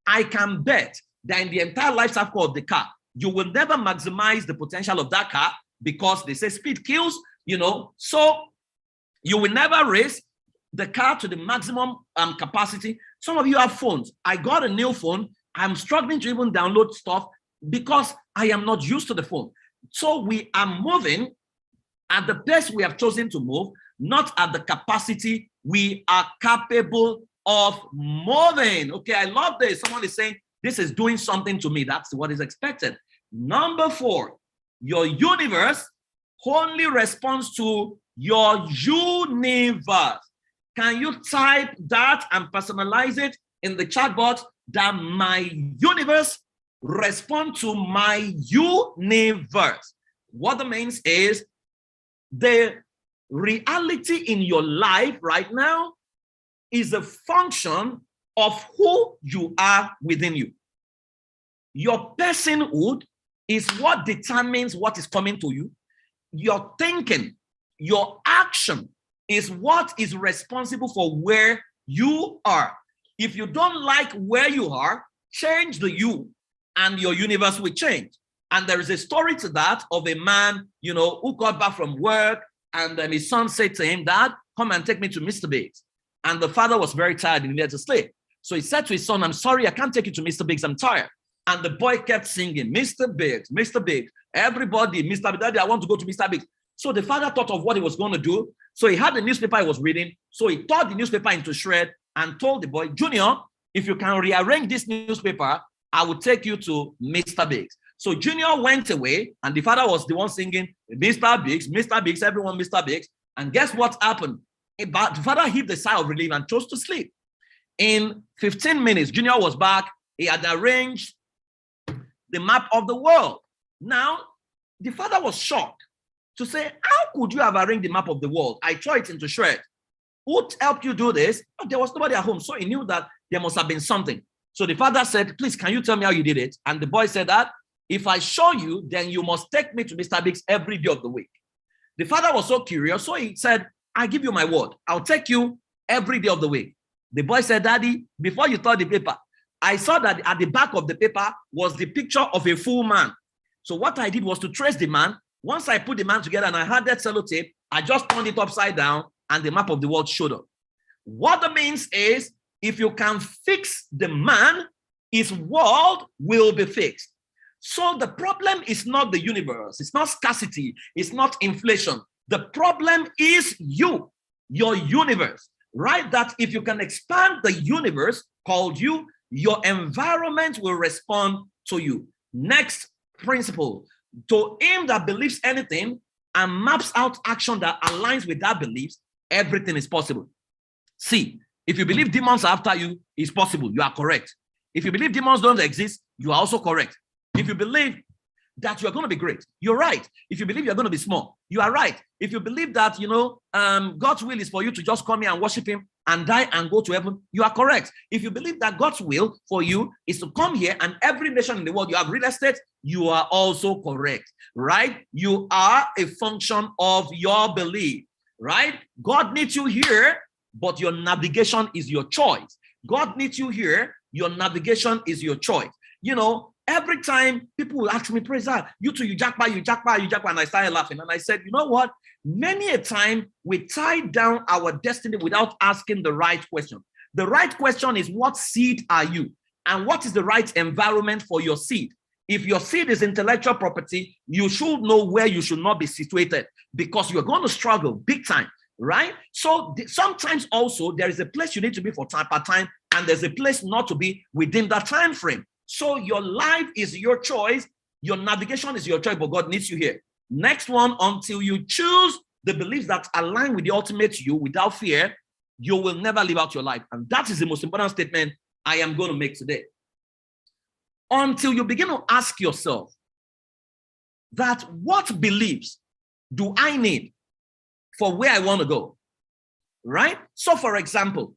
I can bet that in the entire life cycle of the car, you will never maximize the potential of that car, because they say speed kills, so you will never raise the car to the maximum capacity. Some of you have phones. I got a new phone. I'm struggling to even download stuff because I am not used to the phone. So we are moving at the pace we have chosen to move, not at the capacity we are capable of moving. Okay, I love this. Someone is saying, this is doing something to me. That's what is expected. Number 4, your universe only responds to your universe. Can you type that and personalize it in the chat box, that my universe responds to my universe? What that means is the reality in your life right now is a function of who you are within you. Your personhood is what determines what is coming to you. Your thinking, your action is what is responsible for where you are. If you don't like where you are, change the you and your universe will change. And there is a story to that of a man, who got back from work, and his son said to him, Dad, come and take me to Mr. Biggs. And the father was very tired and he needed to sleep. So he said to his son, I'm sorry, I can't take you to Mr. Biggs, I'm tired. And the boy kept singing, Mr. Biggs, everybody, Mr. Biggs, Daddy, I want to go to Mr. Biggs. So the father thought of what he was going to do. So he had the newspaper he was reading. So he tore the newspaper into shreds and told the boy, Junior, if you can rearrange this newspaper, I will take you to Mr. Biggs. So Junior went away, and the father was the one singing, Mr. Biggs, everyone, Mr. Biggs. And guess what happened? The father heaved a sigh of relief and chose to sleep. In 15 minutes, Junior was back. He had arranged the map of the world. Now, the father was shocked to say, how could you have arranged the map of the world? I tore it into shreds. Who helped you do this? Oh, there was nobody at home. So he knew that there must have been something. So the father said, please, can you tell me how you did it? And the boy said that, if I show you, then you must take me to Mr. Biggs every day of the week. The father was so curious. So he said, I give you my word. I'll take you every day of the week. The boy said, Daddy, before you tore the paper, I saw that at the back of the paper was the picture of a full man. So what I did was to trace the man. Once I put the man together and I had that sellotape, I just turned it upside down and the map of the world showed up. What that means is, if you can fix the man, his world will be fixed. So the problem is not the universe. It's not scarcity. It's not inflation. The problem is you, your universe, right? That if you can expand the universe called you, your environment will respond to you. Next principle, to him that believes anything and maps out action that aligns with that beliefs, everything is possible. See, if you believe demons are after you, it's possible. You are correct. If you believe demons don't exist, you are also correct. If you believe that you're going to be great, you're right. If you believe you're going to be small, you are right. If you believe that, God's will is for you to just come here and worship him and die and go to heaven, you are correct. If you believe that God's will for you is to come here and every nation in the world, you have real estate, you are also correct, right? You are a function of your belief, right? God needs you here, but your navigation is your choice. God needs you here, your navigation is your choice. Every time people will ask me, praise God, you jackpot, and I started laughing. And I said, you know what? Many a time we tie down our destiny without asking the right question. The right question is, what seed are you? And what is the right environment for your seed? If your seed is intellectual property, you should know where you should not be situated because you're going to struggle big time, right? So sometimes also there is a place you need to be for part time, and there's a place not to be within that time frame. So your life is your choice. Your navigation is your choice, but God needs you here. Next one, until you choose the beliefs that align with the ultimate you without fear, you will never live out your life. And that is the most important statement I am going to make today. Until you begin to ask yourself that what beliefs do I need for where I want to go, right? So for example,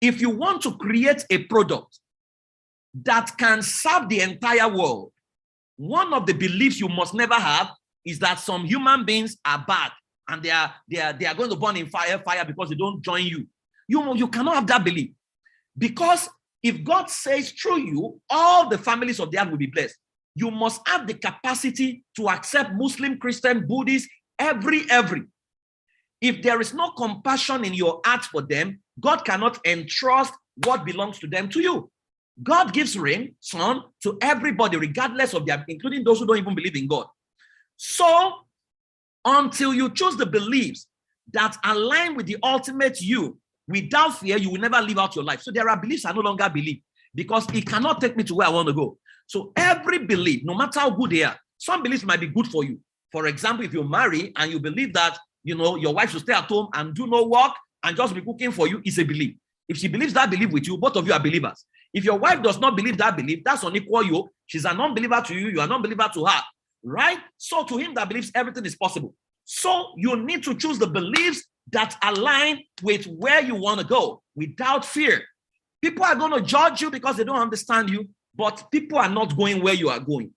if you want to create a product that can serve the entire world, one of the beliefs you must never have is that some human beings are bad and they are going to burn in fire because they don't join you. You cannot have that belief, because if God says through you, all the families of the earth will be blessed, you must have the capacity to accept Muslim, Christian, Buddhist, every. If there is no compassion in your heart for them, God cannot entrust what belongs to them to you. God gives rain, sun to everybody, regardless of their, including those who don't even believe in God. So until you choose the beliefs that align with the ultimate you, without fear, you will never live out your life. So there are beliefs I no longer believe because it cannot take me to where I want to go. So every belief, no matter how good they are, some beliefs might be good for you. For example, if you marry and you believe that, your wife should stay at home and do no work and just be cooking for you, is a belief. If she believes that belief with you, both of you are believers. If your wife does not believe that belief, that's unequal you. She's a non-believer to you, you are a non-believer to her, right? So to him that believes everything is possible. So you need to choose the beliefs that align with where you want to go without fear. People are going to judge you because they don't understand you, but people are not going where you are going.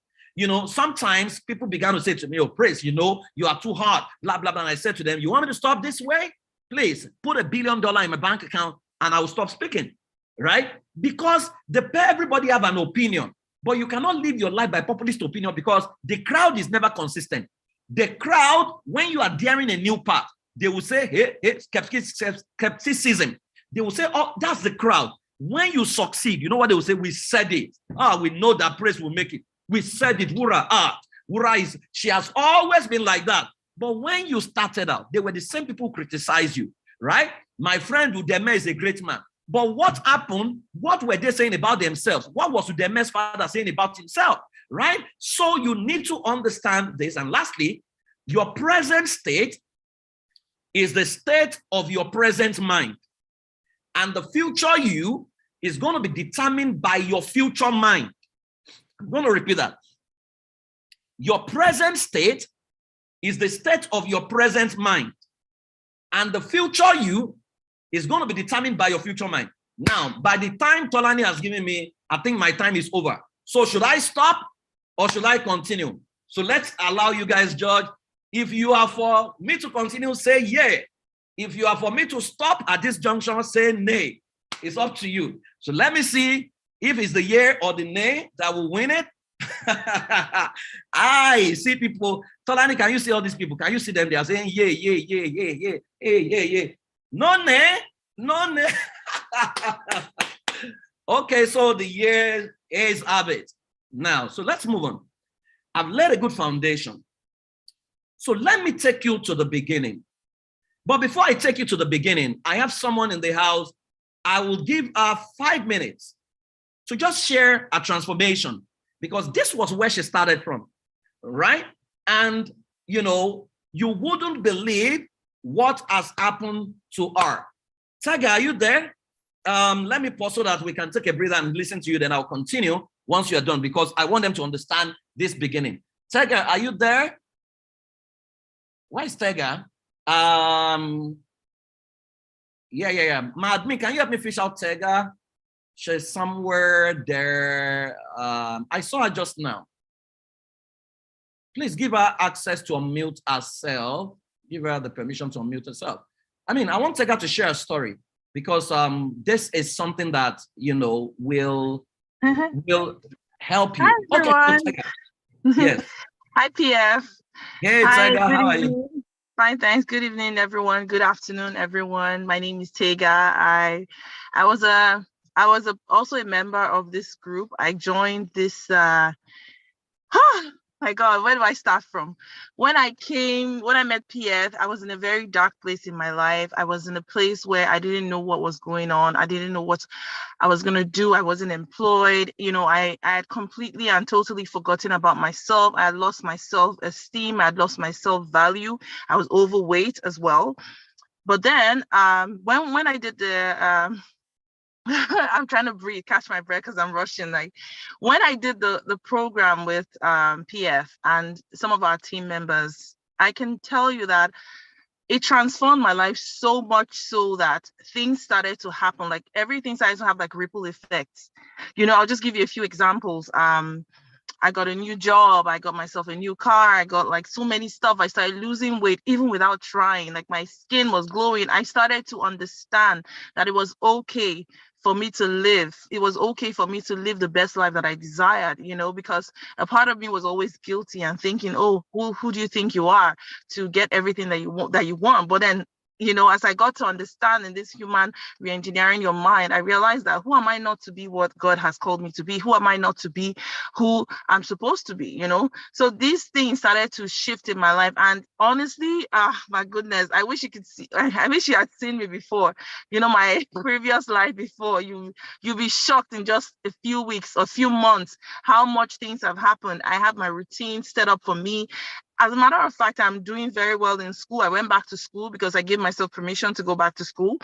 Sometimes people began to say to me, oh, praise, you are too hard, blah, blah, blah. And I said to them, you want me to stop this way? Please put $1 billion in my bank account and I will stop speaking, right? Because everybody have an opinion, but you cannot live your life by populist opinion because the crowd is never consistent. The crowd, when you are daring a new path, they will say, hey, skepticism. They will say, oh, that's the crowd. When you succeed, you know what they will say? We said it. We know that praise will make it. We said it. Wura, she has always been like that. But when you started out, they were the same people who criticize you, right? My friend Udeme is a great man. But what happened? What were they saying about themselves? What was Udeme's father saying about himself, right? So you need to understand this. And lastly, your present state is the state of your present mind. And the future you is going to be determined by your future mind. I'm going to repeat that. Your present state is the state of your present mind. And the future you is going to be determined by your future mind. Now, by the time Tolani has given me, I think my time is over. So should I stop or should I continue? So let's allow you guys judge. If you are for me to continue, say yeah. If you are for me to stop at this junction, say nay. It's up to you. So let me see if it's the yeah or the nay that will win it. I see people. Tolani, can you see all these people? Can you see them? They are saying yeah, yeah, yeah, yeah, yeah, yeah, yeah, yeah. No nay, no nay. Okay, so the yeah is habit. Now, so let's move on. I've laid a good foundation. So let me take you to the beginning. But before I take you to the beginning, I have someone in the house. I will give her 5 minutes to just share a transformation, because this was where she started from, right? And, you wouldn't believe what has happened to her. Taga, are you there? let me pause so that we can take a breather and listen to you. Then I'll continue once you're done, because I want them to understand this beginning. Tega, are you there? Where is Tega? Yeah. My admin, can you help me fish out Tega? She's somewhere there. I saw her just now. Please give her access to unmute herself. Give her the permission to unmute herself. I mean, I want Tega to share a story, because this is something that, you know, will help you. Hi, everyone. Okay, yes. Hi, PF. Hey, Tega, how are you? Fine, thanks. Good evening, everyone. Good afternoon, everyone. My name is Tega. I was also a member of this group. I joined this. My God, where do I start from? When I met PF, I was in a very dark place in my life. I was in a place where I didn't know what was going on. I didn't know what I was going to do. I wasn't employed. You know, I had completely and totally forgotten about myself. I had lost my self-esteem. I had lost my self-value. I was overweight as well. But then when I did the I'm trying to breathe, catch my breath because I'm rushing. Like when I did the program with PF and some of our team members, I can tell you that it transformed my life so much so that things started to happen. Like everything started to have like ripple effects. You know, I'll just give you a few examples. I got a new job. I got myself a new car. I got like so many stuff. I started losing weight even without trying. Like my skin was glowing. I started to understand that it was okay for me to live. It was okay for me to live the best life that I desired, you know, because a part of me was always guilty and thinking, oh, who do you think you are to get everything that you want? But then, you know, as I got to understand in this human re-engineering your mind, I realized that who am I not to be what God has called me to be? Who am I not to be who I'm supposed to be, you know? So these things started to shift in my life. And honestly, my goodness, I wish you could see, I wish you had seen me before, you know, my previous life before. You'll be shocked in just a few weeks, a few months, how much things have happened. I have my routine set up for me. As a matter of fact, I'm doing very well in school. I went back to school because I gave myself permission to go back to school.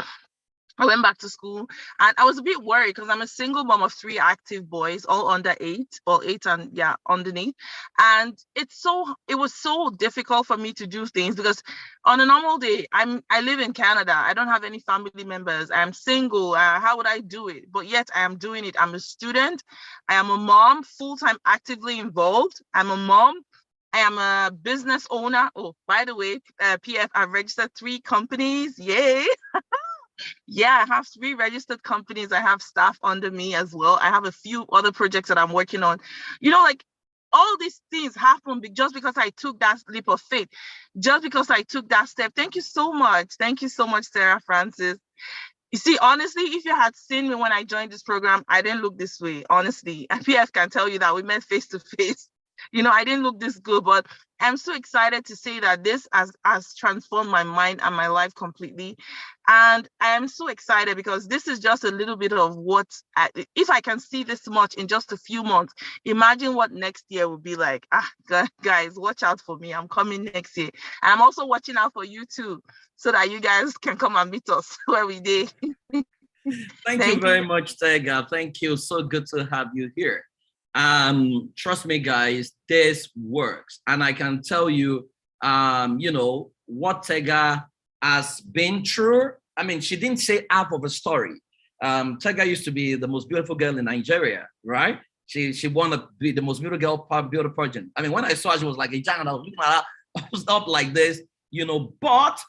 I went back to school and I was a bit worried because I'm a single mom of 3 active boys, all under 8 or 8 and underneath. And it was so difficult for me to do things because on a normal day, I live in Canada. I don't have any family members. I'm single. How would I do it? But yet I am doing it. I'm a student. I am a mom, full-time, actively involved. I'm a mom. I am a business owner. Oh, by the way, PF, I've registered 3 companies. Yay. Yeah, I have 3 registered companies. I have staff under me as well. I have a few other projects that I'm working on. You know, like all these things happen just because I took that leap of faith, just because I took that step. Thank you so much. Thank you so much, Sarah Francis. You see, honestly, if you had seen me when I joined this program, I didn't look this way, honestly. And PF can tell you that we met face to face. You know, I didn't look this good, but I'm so excited to say that this has transformed my mind and my life completely. And I am so excited because this is just a little bit of what, if I can see this much in just a few months, imagine what next year will be like. Guys, watch out for me. I'm coming next year. And I'm also watching out for you too, so that you guys can come and meet us where we did. Thank you very much, Tega. Thank you. So good to have you here. Trust me, guys, this works. And I can tell you, you know, what Tega has been through. I mean, she didn't say half of a story. Tega used to be the most beautiful girl in Nigeria, right? She won to be the most beautiful girl, beautiful pageant. I mean, when I saw her, she was like a giant. I was looking at her, I was up like this, you know, but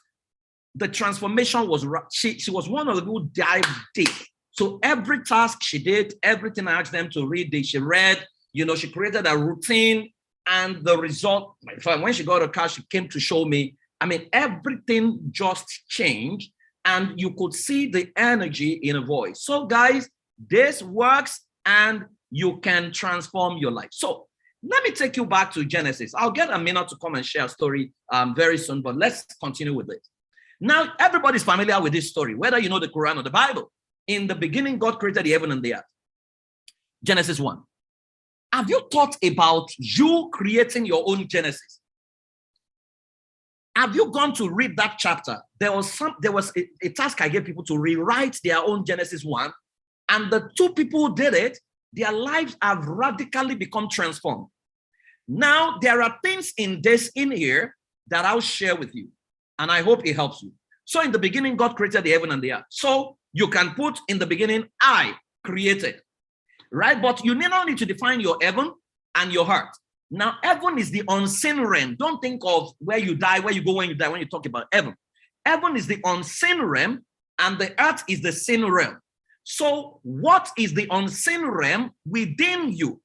the transformation was, she was one of the people who dived deep. So every task she did, everything I asked them to read, she read, you know, she created a routine, and the result, when she got a car, she came to show me, I mean, everything just changed, and you could see the energy in her voice. So guys, this works, and you can transform your life. So let me take you back to Genesis. I'll get Amina to come and share a story very soon, but let's continue with it. Now, everybody's familiar with this story, whether you know the Quran or the Bible. In the beginning, God created the heaven and the earth. Genesis 1. Have you thought about you creating your own Genesis? Have you gone to read that chapter? There was a task I gave people to rewrite their own Genesis 1, and the two people who did it, their lives have radically become transformed. Now, there are things in here that I'll share with you, and I hope it helps you. So in the beginning, God created the heaven and the earth. So you can put in the beginning, I created, right? But you not need to define your heaven and your heart. Now, heaven is the unseen realm. Don't think of where you die, where you go when you die, when you talk about heaven. Heaven is the unseen realm, and the earth is the seen realm. So what is the unseen realm within you?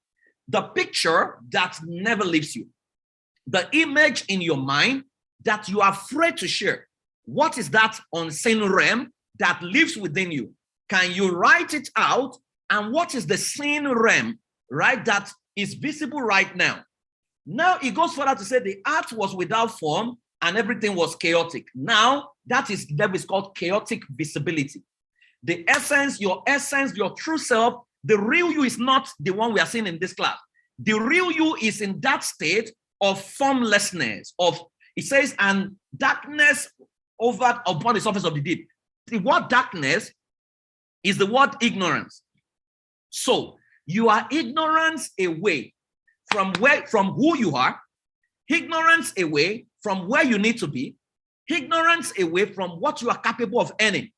The picture that never leaves you. The image in your mind that you are afraid to share. What is that unseen realm that lives within you? Can you write it out? And what is the seen realm, right, that is visible right now? Now it goes further to say the earth was without form and everything was chaotic. Now that is called chaotic visibility. The essence, your true self, the real you is not the one we are seeing in this class. The real you is in that state of formlessness, it says, and darkness over upon the surface of the deep. The word darkness is the word ignorance. So you are ignorance away from who you are, ignorance away from where you need to be, ignorance away from what you are capable of earning.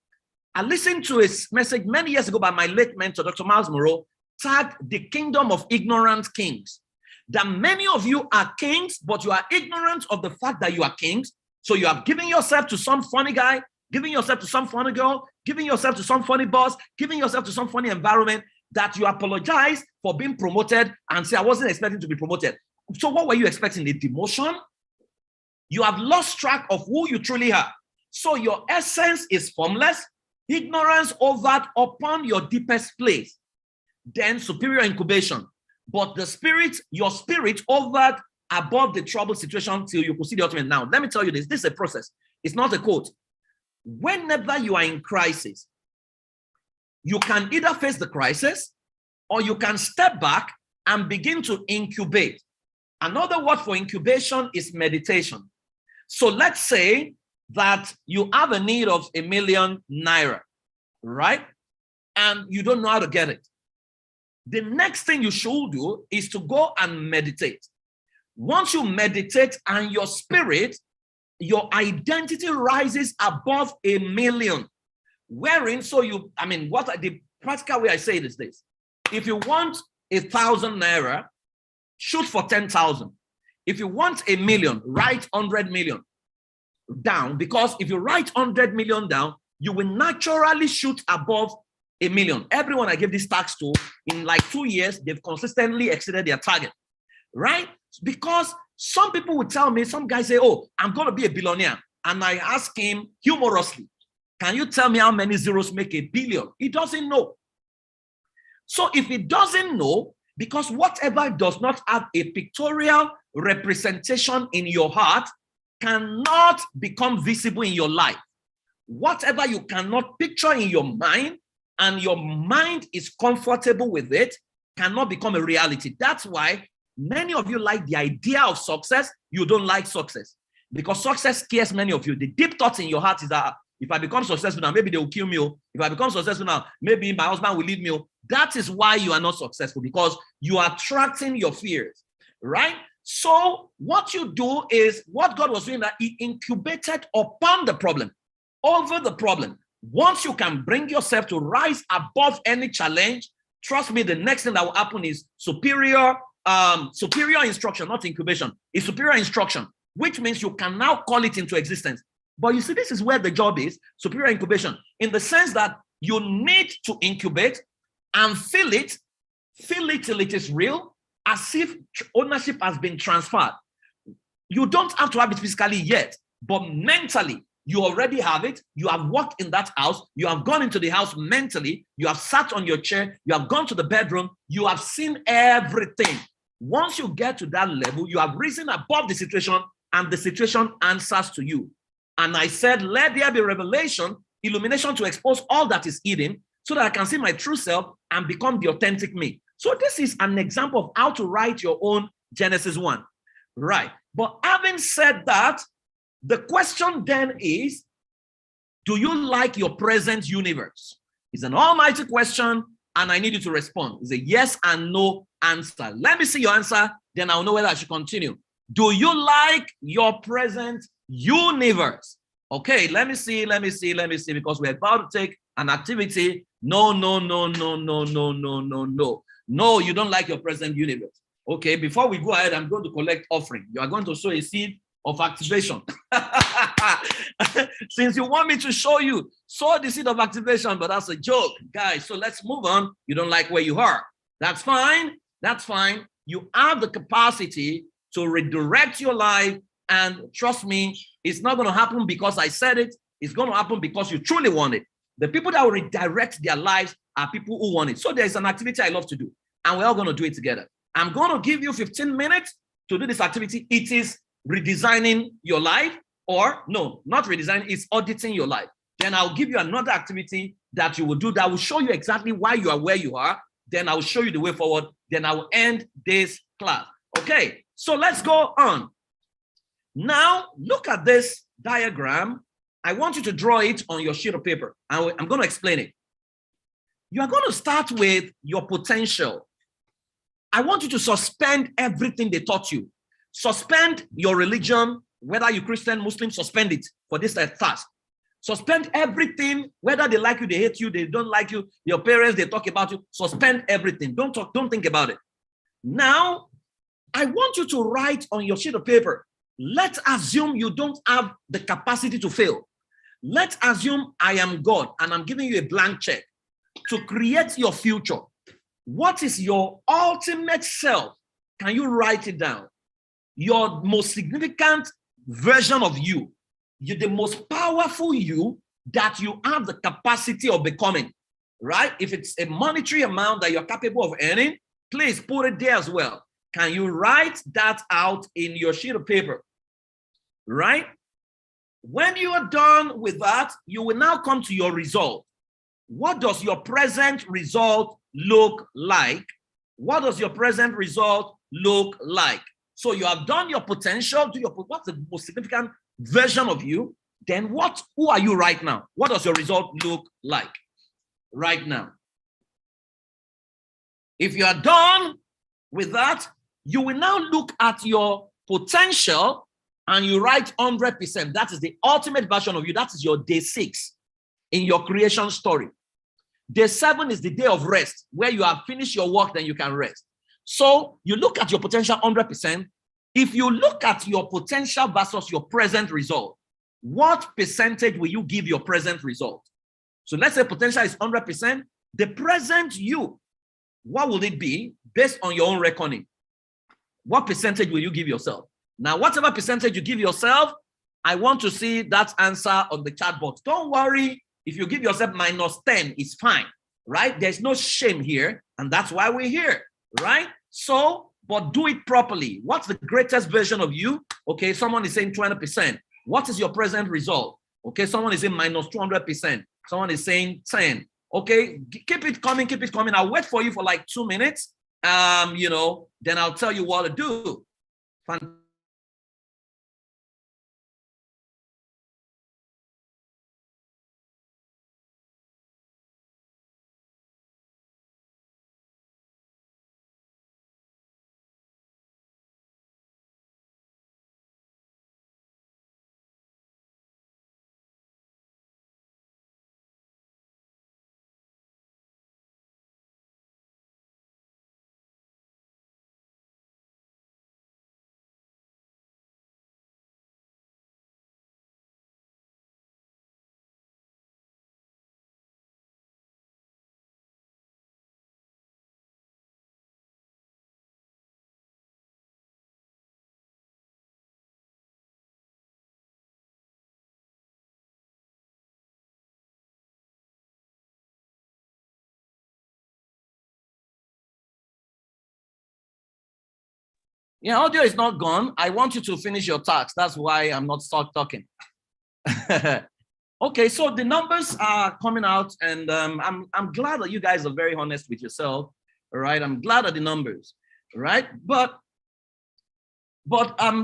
I listened to a message many years ago by my late mentor, Dr. Miles Moreau, tagged The Kingdom of Ignorant Kings. That many of you are kings, but you are ignorant of the fact that you are kings. So you are giving yourself to some funny guy, giving yourself to some funny girl, giving yourself to some funny boss, giving yourself to some funny environment, that you apologize for being promoted and say, I wasn't expecting to be promoted. So what were you expecting? A demotion? You have lost track of who you truly are. So your essence is formless, ignorance over upon your deepest place, then superior incubation. But the spirit, your spirit over above the troubled situation till you could see the ultimate. Now, let me tell you this is a process. It's not a quote. Whenever you are in crisis, you can either face the crisis or you can step back and begin to incubate. Another word for incubation is meditation. So let's say that you have a need of ₦1 million, right? And you don't know how to get it. The next thing you should do is to go and meditate. Once you meditate and your spirit, your identity rises above 1 million. Wherein, what the practical way I say it is this. If you want 1,000 naira, shoot for 10,000. If you want 1 million, write 100 million down, because if you write 100 million down, you will naturally shoot above 1 million. Everyone I give this tax to, in like 2 years, they've consistently exceeded their target, right? Because some people will tell me, some guys say, oh, I'm going to be a billionaire. And I ask him humorously, can you tell me how many zeros make a billion? He doesn't know. So if he doesn't know, because whatever does not have a pictorial representation in your heart cannot become visible in your life. Whatever you cannot picture in your mind and your mind is comfortable with it cannot become a reality. That's why many of you like the idea of success. You don't like success because success scares many of you. The deep thoughts in your heart is that if I become successful now, maybe they will kill me. If I become successful now, maybe my husband will leave me. That is why you are not successful, because you are attracting your fears, right? So what you do is what God was doing, that he incubated upon the problem, over the problem. Once you can bring yourself to rise above any challenge, trust me, the next thing that will happen is superior instruction, not incubation. It's superior instruction, which means you can now call it into existence. But you see, this is where the job is, superior incubation, in the sense that you need to incubate and feel it till it is real, as if ownership has been transferred. You don't have to have it physically yet, but mentally, you already have it. You have walked in that house. You have gone into the house mentally. You have sat on your chair. You have gone to the bedroom. You have seen everything. Once you get to that level, you have risen above the situation, and the situation answers to you. And I said, let there be revelation, illumination to expose all that is hidden, so that I can see my true self and become the authentic me. So this is an example of how to write your own Genesis 1. Right. But having said that, The question then is, do you like your present universe? It's an almighty question, and I need you to respond. It's a yes and no answer. Let me see your answer, then I'll know whether I should continue. Do you like your present universe? Okay, let me see, because we're about to take an activity. No. No, you don't like your present universe. Okay, before we go ahead, I'm going to collect offering. You are going to sow a seed of activation. Since you want me to show you, sow the seed of activation, but that's a joke, guys. So let's move on. You don't like where you are. That's fine. That's fine. You have the capacity to redirect your life. And trust me, it's not going to happen because I said it. It's going to happen because you truly want it. The people that will redirect their lives are people who want it. So there's an activity I love to do, and we're all going to do it together. I'm going to give you 15 minutes to do this activity. It is redesigning your life, or no, not redesigning, it's auditing your life. Then I'll give you another activity that you will do that will show you exactly why you are where you are. Then I'll show you the way forward. Then I will end this class. Okay, so let's go on. Now, look at this diagram. I want you to draw it on your sheet of paper. I'm going to explain it. You are going to start with your potential. I want you to suspend everything they taught you. Suspend your religion, whether you're Christian, Muslim, suspend it for this task. Suspend everything, whether they like you, they hate you, they don't like you, your parents, they talk about you. Suspend everything. Don't think about it. Now, I want you to write on your sheet of paper. Let's assume you don't have the capacity to fail. Let's assume I am God and I'm giving you a blank check to create your future. What is your ultimate self? Can you write it down? Your most significant version of you. You're the most powerful you that you have the capacity of becoming, right? If it's a monetary amount that you're capable of earning, please put it there as well. Can you write that out in your sheet of paper, right? When you are done with that, you will now come to your result. What does your present result look like? What does your present result look like? So you have done your potential, what's the most significant version of you? Then who are you right now? What does your result look like right now? If you are done with that, you will now look at your potential and you write 100%. That is the ultimate version of you. That is your day 6 in your creation story. Day 7 is the day of rest, where you have finished your work, then you can rest. So you look at your potential 100%. If you look at your potential versus your present result, what percentage will you give your present result? So let's say potential is 100%. The present you, what will it be based on your own reckoning? What percentage will you give yourself? Now, whatever percentage you give yourself, I want to see that answer on the chat box. Don't worry. If you give yourself -10, it's fine, right? There's no shame here, and that's why we're here, right? So, but do it properly. What's the greatest version of you? Okay, someone is saying 20%. What is your present result? Okay, someone is saying -200%. Someone is saying 10. Okay, keep it coming, keep it coming. I'll wait for you for like 2 minutes. Then I'll tell you what to do. Yeah, audio is not gone. I want you to finish your task. That's why I'm not start talking. Okay, so the numbers are coming out, and I'm glad that you guys are very honest with yourself. All right, I'm glad at the numbers. All right, but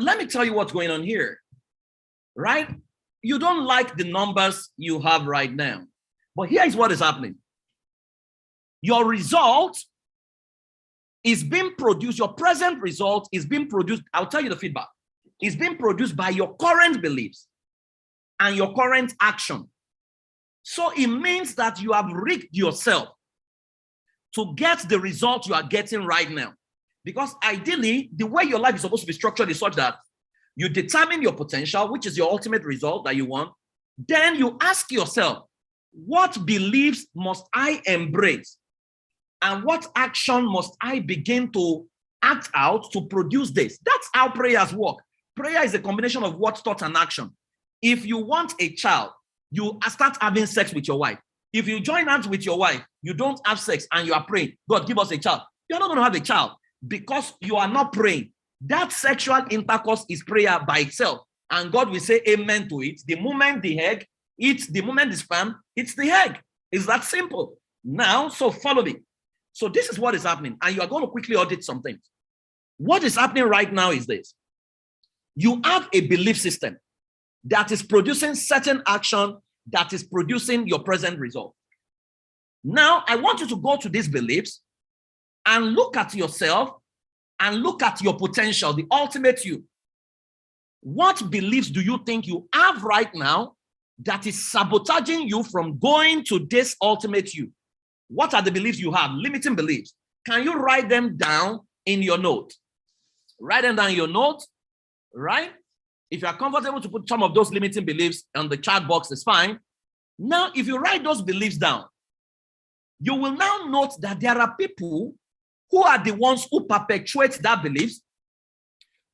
let me tell you what's going on here. right? You don't like the numbers you have right now. But here is what is happening. Your result is being produced, your present result is being produced. I'll tell you the feedback. It's being produced by your current beliefs and your current action. So it means that you have rigged yourself to get the result you are getting right now. Because ideally, the way your life is supposed to be structured is such that you determine your potential, which is your ultimate result that you want. Then you ask yourself, what beliefs must I embrace? And what action must I begin to act out to produce this? That's how prayers work. Prayer is a combination of what, thought, and action. If you want a child, you start having sex with your wife. If you join hands with your wife, you don't have sex and you are praying, God, give us a child. You're not going to have a child because you are not praying. That sexual intercourse is prayer by itself. And God will say amen to it. The moment the egg eats, the moment the sperm hits the egg. It's that simple. Now, so follow me. So this is what is happening. And you are going to quickly audit some things. What is happening right now is this. You have a belief system that is producing certain action that is producing your present result. Now, I want you to go to these beliefs and look at yourself and look at your potential, the ultimate you. What beliefs do you think you have right now that is sabotaging you from going to this ultimate you? What are the beliefs you have? Limiting beliefs. Can you write them down in your note? Write them down in your note, right? If you are comfortable to put some of those limiting beliefs on the chat box, it's fine. Now, if you write those beliefs down, you will now note that there are people who are the ones who perpetuate that beliefs,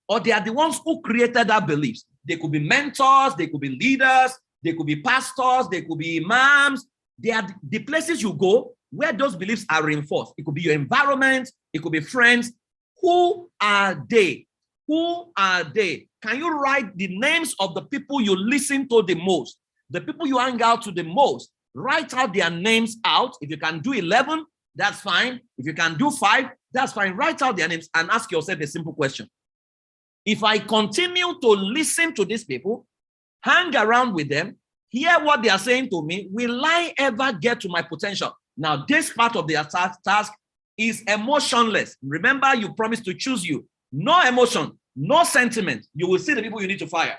or they are the ones who created that beliefs. They could be mentors, they could be leaders, they could be pastors, they could be imams. They are the places you go where those beliefs are reinforced. It could be your environment, it could be friends. Who are they? Who are they? Can you write the names of the people you listen to the most? The people you hang out to the most? Write out their names out. If you can do 11, that's fine. If you can do 5, that's fine. Write out their names and ask yourself a simple question. If I continue to listen to these people, hang around with them, hear what they are saying to me, will I ever get to my potential? Now, this part of their task is emotionless. Remember, you promised to choose you. No emotion, no sentiment. You will see the people you need to fire.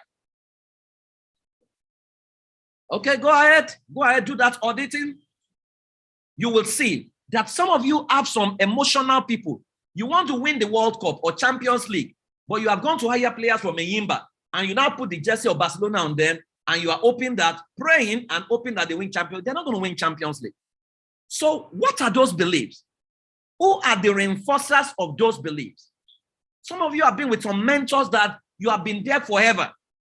Okay, go ahead. Go ahead, do that auditing. You will see that some of you have some emotional people. You want to win the World Cup or Champions League, but you have gone to hire players from Eyimba, and you now put the jersey of Barcelona on them, and you are hoping that, praying and hoping that they win Champions. They're not going to win Champions League. So what are those beliefs? Who are the reinforcers of those beliefs? Some of you have been with some mentors that you have been there forever.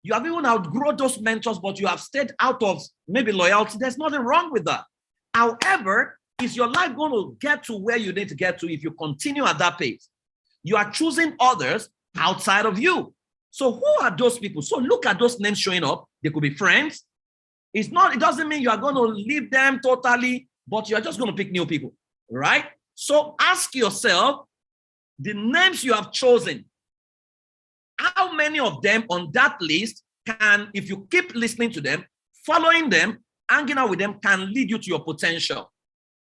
You have even outgrown those mentors, but you have stayed out of maybe loyalty. There's nothing wrong with that. However, is your life going to get to where you need to get to if you continue at that pace? You are choosing others outside of you. So who are those people? So look at those names showing up. They could be friends. It doesn't mean you are going to leave them totally, but you're just going to pick new people, right? So ask yourself, the names you have chosen, how many of them on that list can, if you keep listening to them, following them, hanging out with them, can lead you to your potential?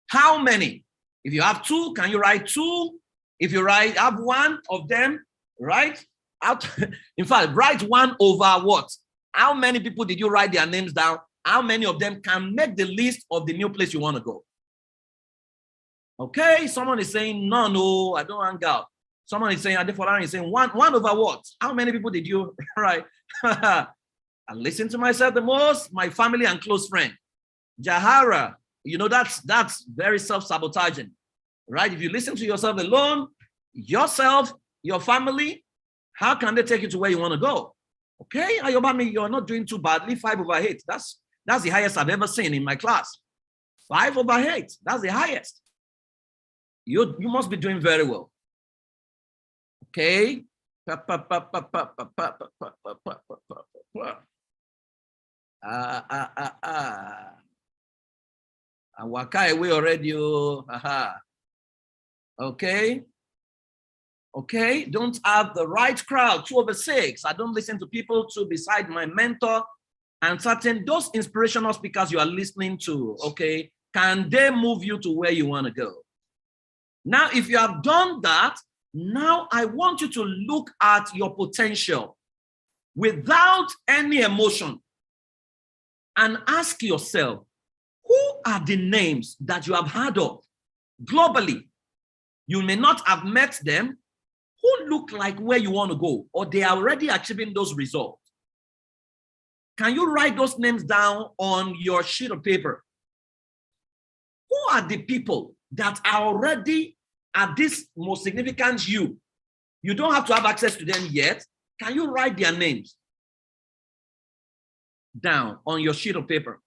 How many? If you have 2, can you write 2? If you have 1 of them, right? In fact, write 1 over what? How many people did you write their names down? How many of them can make the list of the new place you want to go? Okay, someone is saying, no, I don't hang out. Someone is saying, Adefola is saying, 1 over what? How many people did you write? I listen to myself the most, my family and close friend. Jahara, you know, that's very self-sabotaging, right? If you listen to yourself alone, yourself, your family, how can they take you to where you want to go? Okay, Ayobami, you're not doing too badly. 5 over 8. That's the highest I've ever seen in my class. 5 over 8. That's the highest. You must be doing very well. Okay. I walk away already. Okay. Okay, don't have the right crowd, 2/6. I don't listen to people to beside my mentor and certain those inspirational speakers you are listening to, okay, can they move you to where you want to go? Now, if you have done that, now I want you to look at your potential without any emotion and ask yourself, who are the names that you have heard of globally? You may not have met them, who look like where you want to go, or they are already achieving those results. Can you write those names down on your sheet of paper? Who are the people that are already at this most significant you? You don't have to have access to them yet. Can you write their names down on your sheet of paper?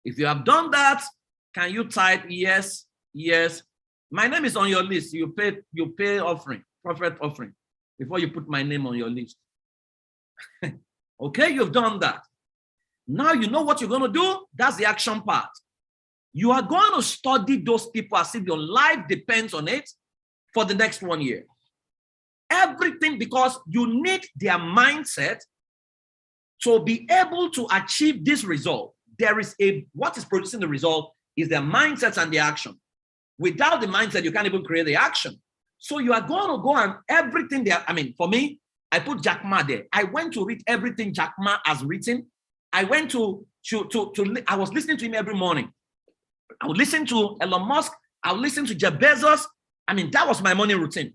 If you have done that, can you type yes, yes? My name is on your list. You pay offering, prophet offering, before you put my name on your list. Okay, you've done that. Now you know what you're going to do. That's the action part. You are going to study those people as if your life depends on it for the next 1 year. Everything, because you need their mindset to be able to achieve this result. There is what is producing the result is their mindsets and the action. Without the mindset, you can't even create the action. So you are going to go and everything there. I mean, for me, I put Jack Ma there. I went to read everything Jack Ma has written. I went I was listening to him every morning. I would listen to Elon Musk. I would listen to Jeff Bezos. I mean, that was my morning routine,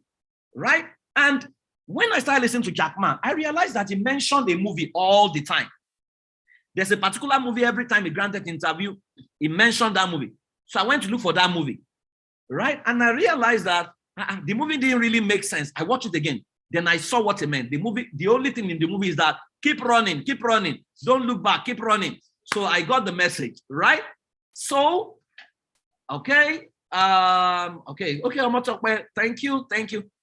right? And when I started listening to Jack Ma, I realized that he mentioned a movie all the time. There's a particular movie every time he granted an interview, he mentioned that movie. So I went to look for that movie, right? And I realized that the movie didn't really make sense. I watched it again. Then I saw what it meant. The only thing in the movie is that keep running, don't look back, keep running. So I got the message, right? So, okay, I'm not talking. Thank you.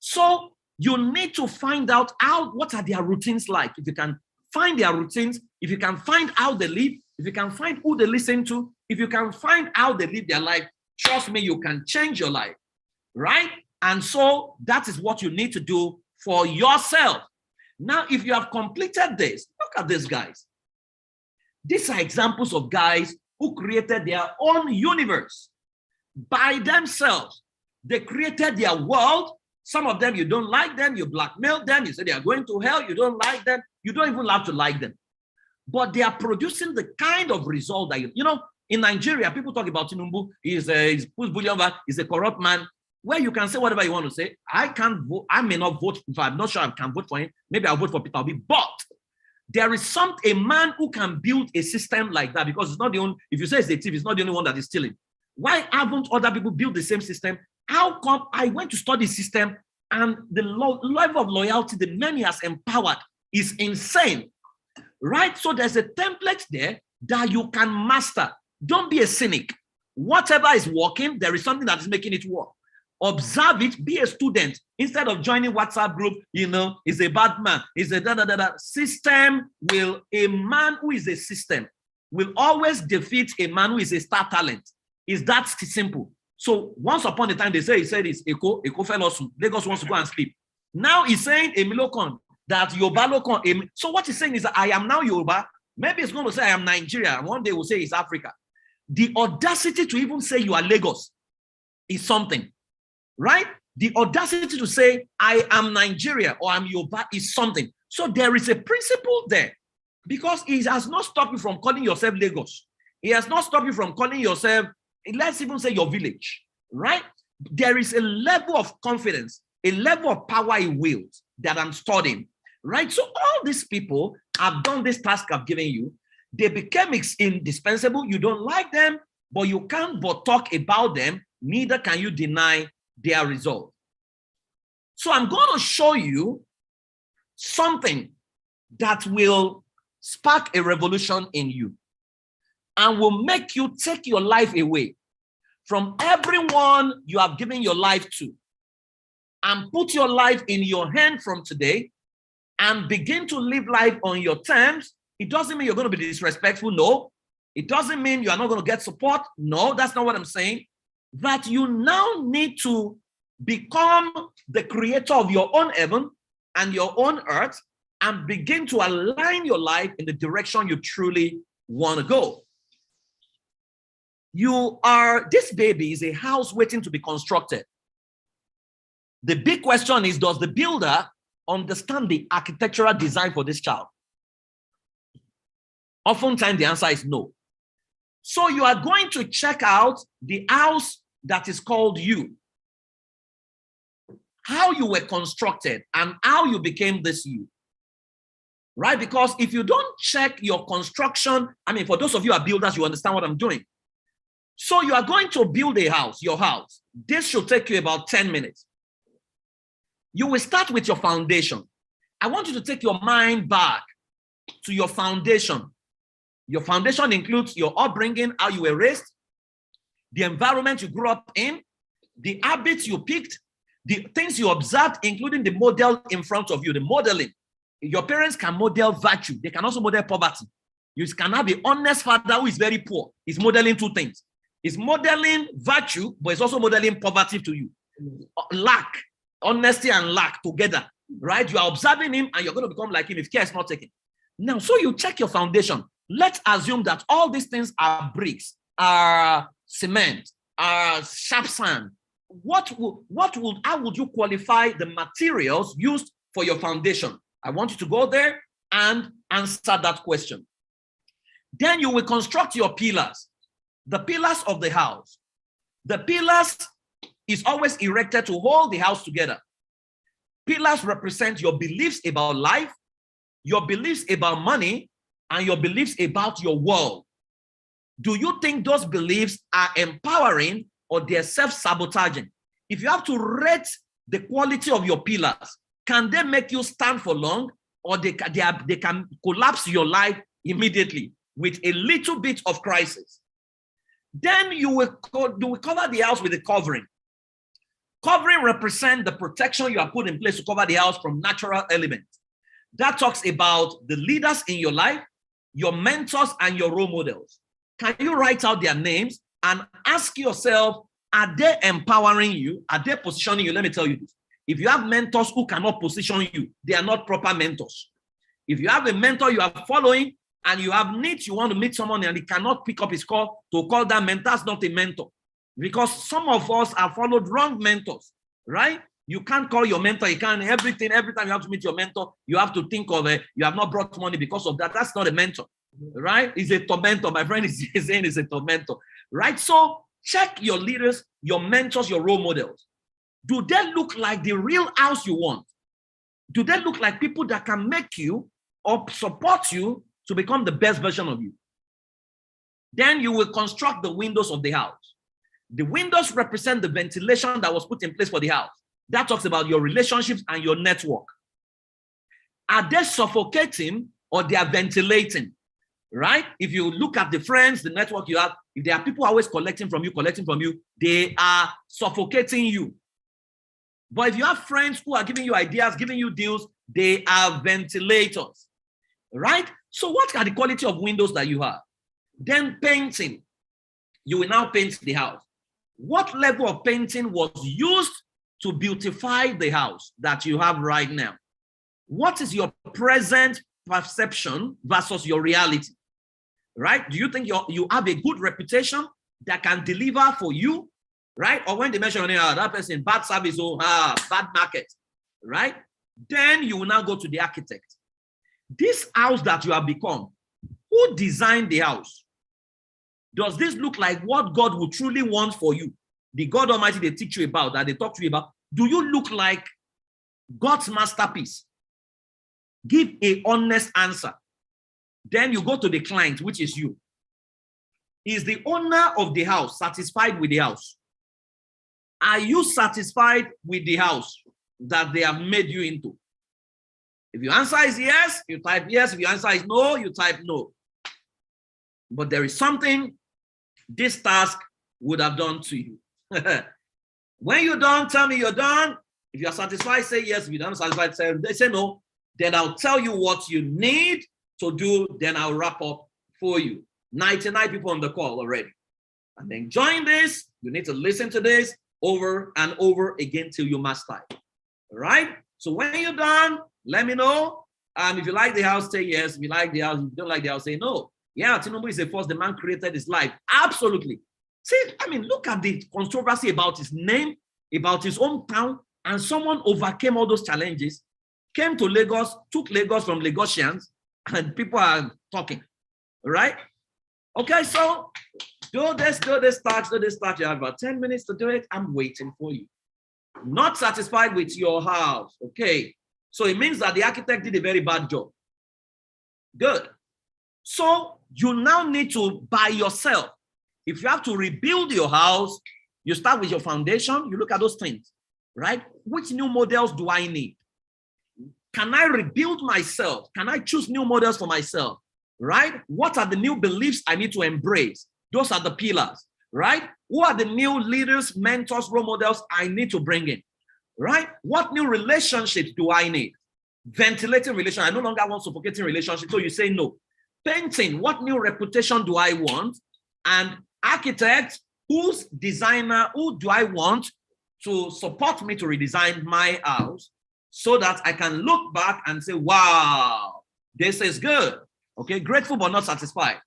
So you need to find out what are their routines like. If you can find their routines, if you can find how they live, if you can find who they listen to, if you can find how they live their life, trust me, you can change your life, right? And so that is what you need to do for yourself. Now, if you have completed this, look at these guys. These are examples of guys who created their own universe by themselves. They created their world. Some of them, you don't like them, you blackmail them, you say they are going to hell, you don't like them, you don't even have to like them. But they are producing the kind of result that, in Nigeria, people talk about Tinubu, he's a corrupt man, where you can say whatever you want to say. I can't vote, I may not vote, if I'm not sure I can vote for him, maybe I'll vote for Peter Obi, but there is a man who can build a system like that, because it's not the only, if you say it's a thief, it's not the only one that is stealing. Why haven't other people built the same system? How come I went to study system and the level of loyalty the man he has empowered is insane, right? So there's a template there that you can master. Don't be a cynic. Whatever is working, there is something that is making it work. Observe it, be a student. Instead of joining WhatsApp group, is a bad man, is a da-da-da-da. A man who is a system will always defeat a man who is a star talent. Is that simple? So once upon a time, he said it's Eko fell off. Lagos wants to go and sleep. Now he's saying Emilokon, that Yoruba Lokon. So what he's saying is that I am now Yoruba. Maybe it's going to say I am Nigeria. And one day we'll say it's Africa. The audacity to even say you are Lagos is something, right? The audacity to say I am Nigeria or I'm Yoruba is something. So there is a principle there, because it has not stopped you from calling yourself Lagos. It has not stopped you from calling yourself, let's even say your village, right? There is a level of confidence, a level of power in will that I'm studying, right? So all these people have done this task I've given you. They became indispensable. You don't like them, but you can't but talk about them. Neither can you deny their result. So I'm going to show you something that will spark a revolution in you and will make you take your life away from everyone you have given your life to and put your life in your hand from today and begin to live life on your terms. It doesn't mean you're going to be disrespectful. No. It doesn't mean you are not going to get support. No, that's not what I'm saying. That you now need to Become the creator of your own heaven and your own earth, and begin to align your life in the direction you truly want to go. This baby is a house waiting to be constructed. The big question is, does the builder understand the architectural design for this child? Oftentimes the answer is no. So you are going to check out the house that is called you, how you were constructed and how you became this you, right? Because if you don't check your construction, I mean, for those of you who are builders, you understand what I'm doing. So you are going to build a house, your house. This should take you about 10 minutes. You will start with your foundation. I want you to take your mind back to your foundation. Your foundation includes your upbringing, how you were raised, the environment you grew up in, the habits you picked, the things you observed, including the model in front of you, the modeling. Your parents can model virtue. They can also model poverty. You can have an honest father who is very poor. He's modeling two things. He's modeling virtue, but he's also modeling poverty to you. Lack, honesty and lack together, right? You are observing him and you're going to become like him if care is not taken. Now, so you check your foundation. Let's assume that all these things are bricks, are cement, are sharp sand. How would you qualify the materials used for your foundation? I want you to go there and answer that question. Then you will construct your pillars, the pillars of the house. The pillars is always erected to hold the house together. Pillars represent your beliefs about life, your beliefs about money, and your beliefs about your world. Do you think those beliefs are empowering or they're self-sabotaging? If you have to rate the quality of your pillars, can they make you stand for long, or they can collapse your life immediately with a little bit of crisis? Then you will cover the house with a covering. Covering represents the protection you have put in place to cover the house from natural elements. That talks about the leaders in your life, your mentors and your role models. Can you write out their names and ask yourself, are they empowering you? Are they positioning you? Let me tell you this. If you have mentors who cannot position you, they are not proper mentors. If you have a mentor you are following and you have needs, you want to meet someone and he cannot pick up his call, to call that mentor, that's not a mentor. Because some of us have followed wrong mentors, right? You can't call your mentor. You can't every time you have to meet your mentor, you have to think of you have not brought money because of that. That's not a mentor, right? It's a tormentor. My friend is saying it's a tormentor, right? So check your leaders, your mentors, your role models. Do they look like the real house you want? Do they look like people that can make you or support you to become the best version of you? Then you will construct the windows of the house. The windows represent the ventilation that was put in place for the house. That talks about your relationships and your network. Are they suffocating or they are ventilating, right? If you look at the friends, the network you have, if there are people always collecting from you, they are suffocating you. But if you have friends who are giving you ideas, giving you deals, they are ventilators, right? So what are the quality of windows that you have? Then painting. You will now paint the house. What level of painting was used to beautify the house that you have right now? What is your present perception versus your reality, right? Do you think you have a good reputation that can deliver for you, right? Or when they mention that person, bad service or bad market, right? Then you will now go to the architect. This house that you have become, who designed the house? Does this look like what God would truly want for you? The God Almighty they teach you about, that they talk to you about, do you look like God's masterpiece? Give an honest answer. Then you go to the client, which is you. Is the owner of the house satisfied with the house? Are you satisfied with the house that they have made you into? If your answer is yes, you type yes. If your answer is no, you type no. But there is something this task would have done to you. When you're done, tell me you're done. If you're satisfied, say yes. If you're not satisfied, say no. Then I'll tell you what you need to do. Then I'll wrap up for you. 99 people on the call already. And then join this. You need to listen to this. over and over again till you master it. All right? So when you're done, let me know. If you like the house, say yes. If you like the house, if you don't like the house, say no. Yeah, Tinubu is the first. The man created his life. Absolutely. See, I mean, look at the controversy about his name, about his hometown, and someone overcame all those challenges, came to Lagos, took Lagos from Lagosians, and people are talking. All right? Okay, so do this start. You have about 10 minutes to do it. I'm waiting for you. Not satisfied with your house. Okay. So it means that the architect did a very bad job. Good. So you now need to, by yourself, if you have to rebuild your house, you start with your foundation, you look at those things, right? Which new models do I need? Can I rebuild myself? Can I choose new models for myself, right? What are the new beliefs I need to embrace? Those are the pillars, right? Who are the new leaders, mentors, role models I need to bring in, right? What new relationships do I need? Ventilating relationship. I no longer want suffocating relationships, so you say no. Painting, what new reputation do I want? And architect, who do I want to support me to redesign my house so that I can look back and say, wow, this is good. Okay, grateful but not satisfied.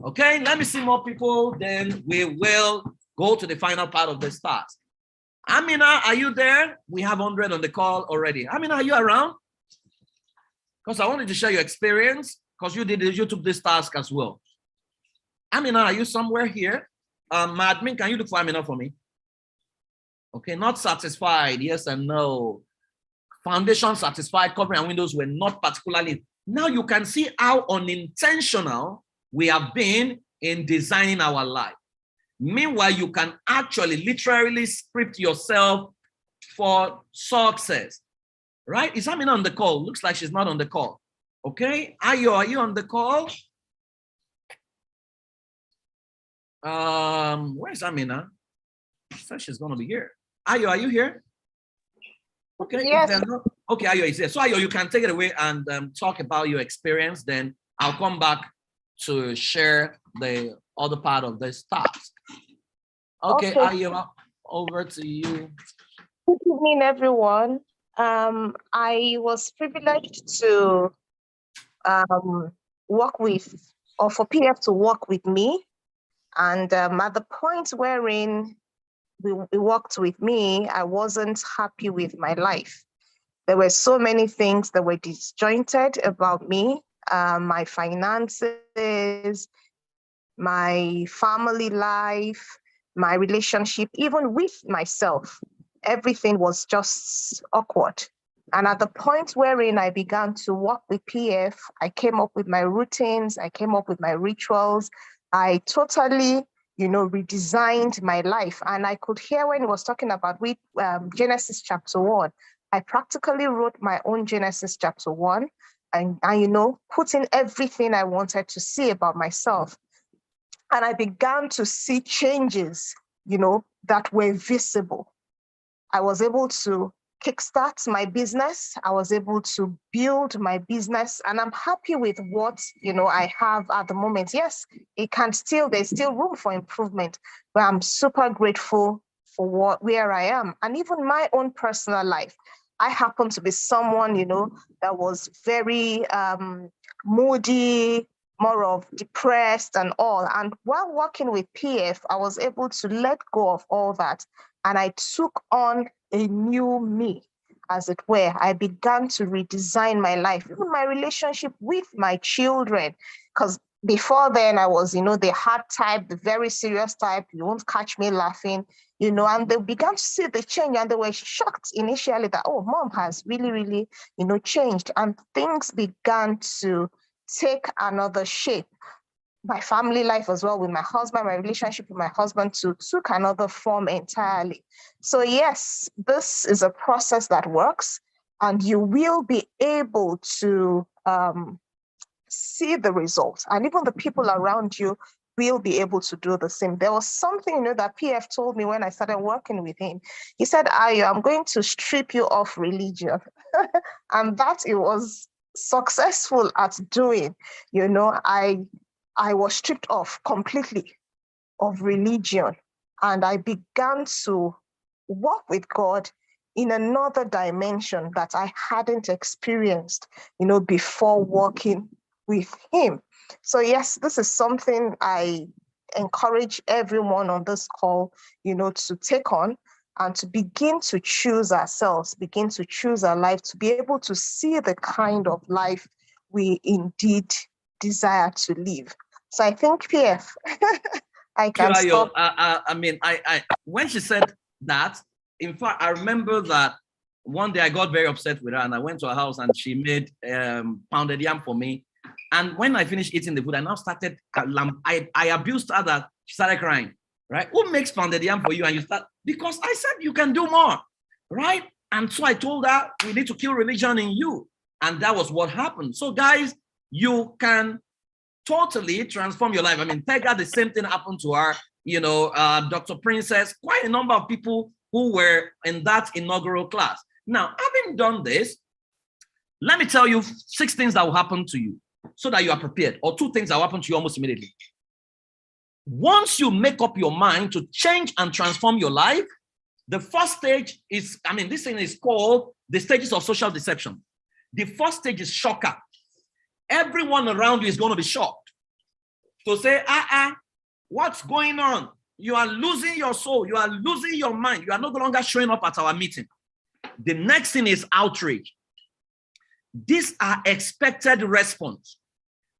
Okay, let me see more people, then we will go to the final part of this task. Amina, are you there? We have 100 on the call already. Amina, are you around? Because I wanted to share your experience, because you took this task as well. Amina, are you somewhere here? My admin, can you look for Amina for me? Okay, not satisfied, yes and no. Foundation satisfied, covering and windows were not particularly. Now you can see how unintentional we have been in designing our life. Meanwhile, you can actually literally script yourself for success, right? Is Amina on the call? Looks like she's not on the call. Okay, Ayo, are you on the call? Where's Amina? She said she's gonna be here. Ayo, are you here? Okay, yes. Okay, Ayo is here. So Ayo, you can take it away and talk about your experience. Then I'll come back to share the other part of this task. Okay. Ayo, over to you. Good evening, everyone. I was privileged to work with, or for PF to work with me. And at the point wherein we worked with me, I wasn't happy with my life. There were so many things that were disjointed about me, my finances, my family life, my relationship, even with myself. Everything was just awkward. And at the point wherein I began to work with PF, I came up with my routines, I came up with my rituals. I totally, redesigned my life. And I could hear when he was talking about Genesis chapter 1, I practically wrote my own Genesis chapter 1 and put in everything I wanted to see about myself. And I began to see changes, that were visible. I was able to kickstart my business. I was able to build my business, and I'm happy with what, I have at the moment. Yes, there's still room for improvement, but I'm super grateful for where I am. And even my own personal life, I happen to be someone, that was very moody, more of depressed and all. And while working with PF, I was able to let go of all that. And I took on a new me, as it were. I began to redesign my life, even my relationship with my children. Because before then, I was, the hard type, the very serious type. You won't catch me laughing, and they began to see the change, and they were shocked initially that, oh, mom has really, really, changed. And things began to take another shape. My family life as well with my husband, my relationship with my husband took another form entirely. So yes, this is a process that works, and you will be able to see the results, and even the people around you will be able to do the same. There was something, that PF told me when I started working with him. He said, Ayo, I'm going to strip you of religion. And that it was successful at doing. I was stripped off completely of religion, and I began to walk with God in another dimension that I hadn't experienced, before walking with him. So yes, this is something I encourage everyone on this call, to take on and to begin to choose ourselves, begin to choose our life, to be able to see the kind of life we indeed desire to live. So I think, PF, I can stop. I when she said that, in fact, I remember that one day I got very upset with her and I went to her house and she made pounded yam for me. And when I finished eating the food, I now started, I abused her that she started crying, right? Who makes pounded yam for you? And you start, because I said you can do more, right? And so I told her, we need to kill religion in you. And that was what happened. So guys, you can totally transform your life. I mean, Tega, the same thing happened to her, Dr. Princess, quite a number of people who were in that inaugural class. Now, having done this, let me tell you 6 things that will happen to you so that you are prepared, or 2 things that will happen to you almost immediately. Once you make up your mind to change and transform your life, the first stage is, this thing is called the stages of social deception. The first stage is shocker. Everyone around you is going to be shocked to say, what's going on? You are losing your soul. You are losing your mind. You are no longer showing up at our meeting. The next thing is outrage. These are expected response,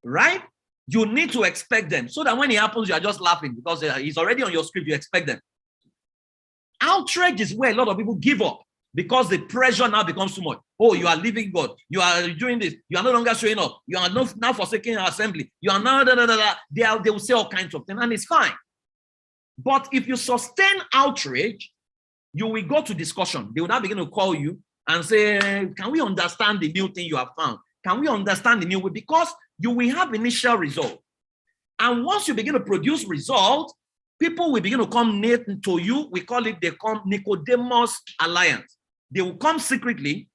right? You need to expect them so that when it happens, you are just laughing because it's already on your script. You expect them. Outrage is where a lot of people give up because the pressure now becomes too much. Oh, you are leaving God. You are doing this. You are no longer showing up. You are now forsaking our assembly. You are now, They will say all kinds of things, and it's fine. But if you sustain outrage, you will go to discussion. They will now begin to call you and say, can we understand the new thing you have found? Can we understand the new way? Because you will have initial result. And once you begin to produce result, people will begin to come near to you. We call it, they come Nicodemus alliance. They will come secretly.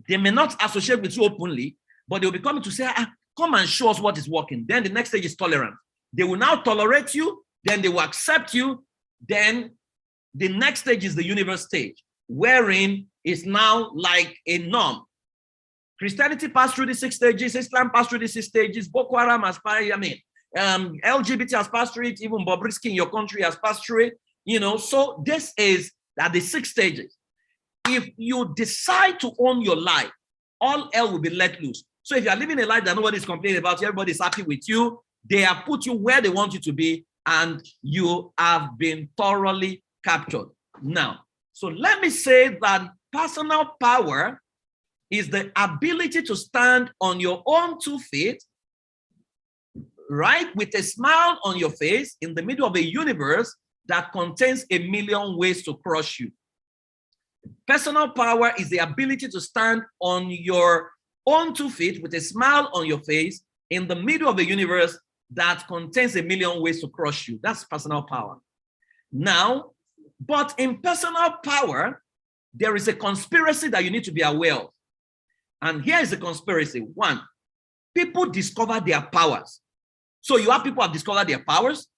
They may not associate with you openly, but they will be coming to say, come and show us what is working. Then the next stage is tolerance. They will now tolerate you. Then they will accept you. Then the next stage is the universe stage, wherein it's now like a norm. Christianity passed through the 6 stages. Islam passed through the 6 stages. Boko Haram has passed, LGBT has passed through it. Even Bobrisky in your country has passed through it. So this is at the 6 stages. If you decide to own your life, all hell will be let loose. So if you are living a life that nobody is complaining about, everybody is happy with you, they have put you where they want you to be, and you have been thoroughly captured. Now, so let me say that personal power is the ability to stand on your own 2 feet, right, with a smile on your face in the middle of a universe that contains a million ways to crush you. Personal power is the ability to stand on your own 2 feet with a smile on your face in the middle of a universe that contains a million ways to crush you. That's personal power. Now, but in personal power, there is a conspiracy that you need to be aware of. And here is the conspiracy. 1, people discover their powers. So you have people who have discovered their powers.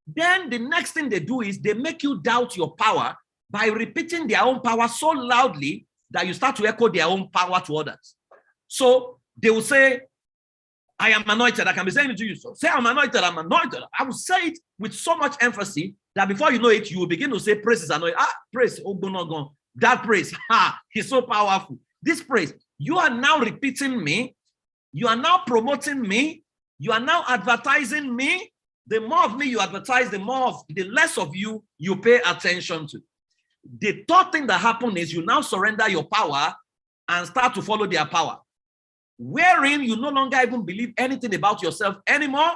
Then the next thing they do is they make you doubt your power by repeating their own power so loudly that you start to echo their own power to others. So they will say, I am anointed. I can be saying it to you. So say, I'm anointed. I'm anointed. I will say it with so much emphasis that before you know it, you will begin to say, praise is anointed. Praise. Oh, that praise. He's so powerful. This praise. You are now repeating me. You are now promoting me. You are now advertising me. The more of me you advertise, the less of you pay attention to. The third thing that happened is you now surrender your power and start to follow their power, wherein you no longer even believe anything about yourself anymore.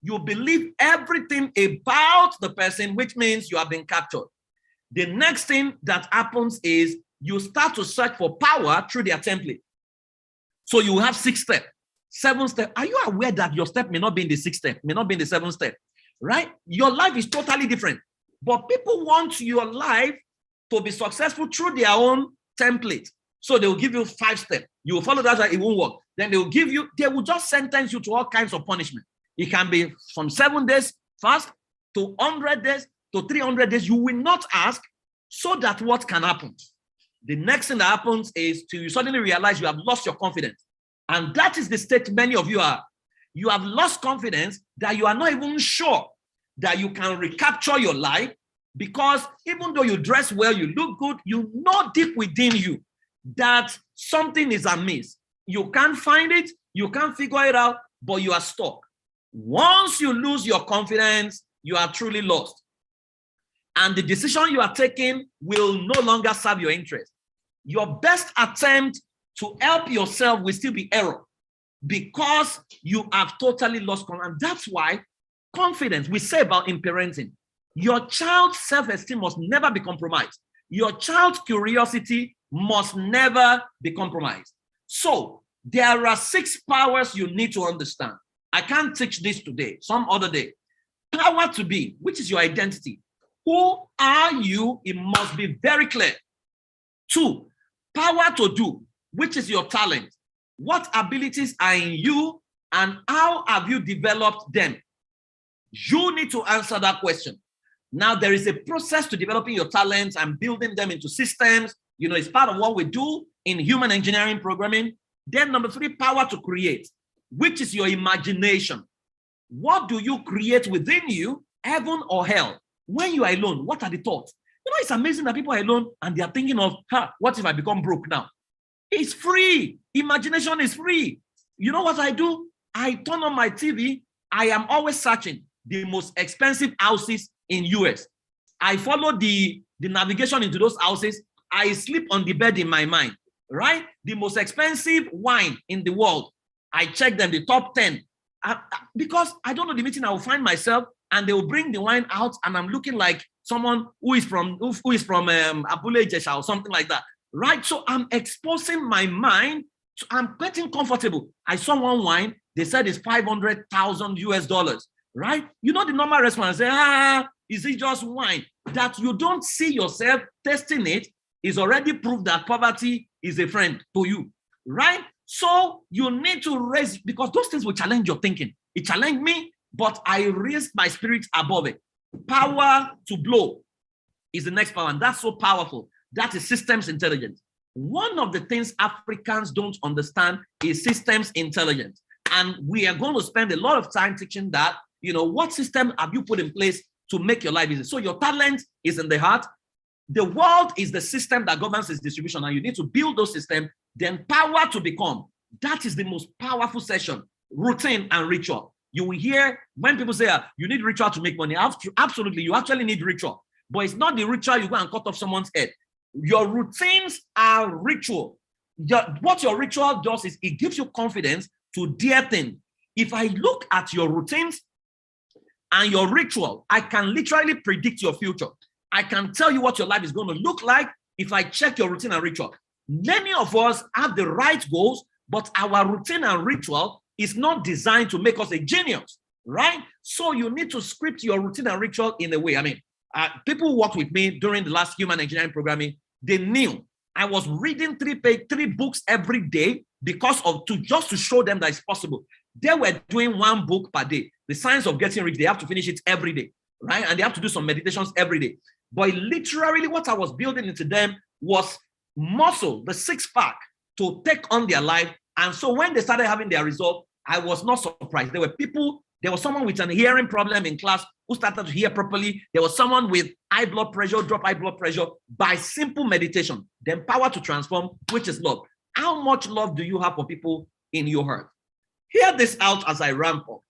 You believe everything about the person, which means you have been captured. The next thing that happens is you start to search for power through their template. So you have 6 steps, 7 steps. Are you aware that your step may not be in the 6th step, may not be in the 7th step, right? Your life is totally different. But people want your life to be successful through their own template. So they will give you 5 steps. You will follow that, it won't work. Then they will just sentence you to all kinds of punishment. It can be from 7 days fast to 100 days to 300 days. You will not ask. So that what can happen? The next thing that happens is you suddenly realize you have lost your confidence. And that is the state many of you are. You have lost confidence that you are not even sure that you can recapture your life, because even though you dress well, you look good, you know deep within you that something is amiss. You can't find it, you can't figure it out, but you are stuck. Once you lose your confidence, you are truly lost. And the decision you are taking will no longer serve your interest. Your best attempt to help yourself will still be error, because you have totally lost confidence. And that's why confidence, we say about in parenting, your child's self-esteem must never be compromised. Your child's curiosity must never be compromised. So there are 6 powers you need to understand. I can't teach this today, some other day. Power to be, which is your identity. Who are you? It must be very clear. 2, power to do, which is your talent. What abilities are in you and how have you developed them? You need to answer that question. Now, there is a process to developing your talents and building them into systems. You know, it's part of what we do in human engineering programming. Then number 3, power to create, which is your imagination. What do you create within you, heaven or hell? When you are alone, what are the thoughts? You know, it's amazing that people are alone and they are thinking of, what if I become broke now? It's free. Imagination is free. You know what I do? I turn on my TV. I am always searching the most expensive houses in US. I follow the navigation into those houses. I sleep on the bed in my mind, right? The most expensive wine in the world. I check them, the top 10. Because I don't know the meeting I will find myself, and they will bring the wine out, and I'm looking like someone who is from Abule Jesha or something like that, right? So I'm exposing my mind. So I'm getting comfortable. I saw one wine. They said it's $500,000 US, right? You know the normal response, say, is it just wine? That you don't see yourself tasting it is already proof that poverty is a friend to you, right? So you need to raise, because those things will challenge your thinking. It challenged me, but I raised my spirit above it. Power to blow is the next power, and that's so powerful. That is systems intelligence. One of the things Africans don't understand is systems intelligence. And we are going to spend a lot of time teaching that, you know, what system have you put in place to make your life easy? So your talent is in the heart. The world is the system that governs its distribution, and you need to build those systems. Then power to become. That is the most powerful session, routine and ritual. You will hear when people say, you need ritual to make money. Absolutely, you actually need ritual. But it's not the ritual you go and cut off someone's head. Your routines are ritual. What your ritual does is it gives you confidence to dare things. If I look at your routines and your ritual, I can literally predict your future. I can tell you what your life is going to look like if I check your routine and ritual. Many of us have the right goals, but our routine and ritual is not designed to make us a genius, right? So you need to script your routine and ritual in a way. I mean, people who worked with me during the last human engineering programming, they knew I was reading 3 books every day because of just to show them that it's possible. They were doing 1 book per day. The Science of Getting Rich, they have to finish it every day, right? And they have to do some meditations every day. But literally what I was building into them was muscle, the 6-pack to take on their life. And so when they started having their result, I was not surprised. There was someone with an hearing problem in class who started to hear properly. There was someone with high blood pressure, drop high blood pressure by simple meditation. Then power to transform, which is love. How much love do you have for people in your heart? Hear this out as I ramp up.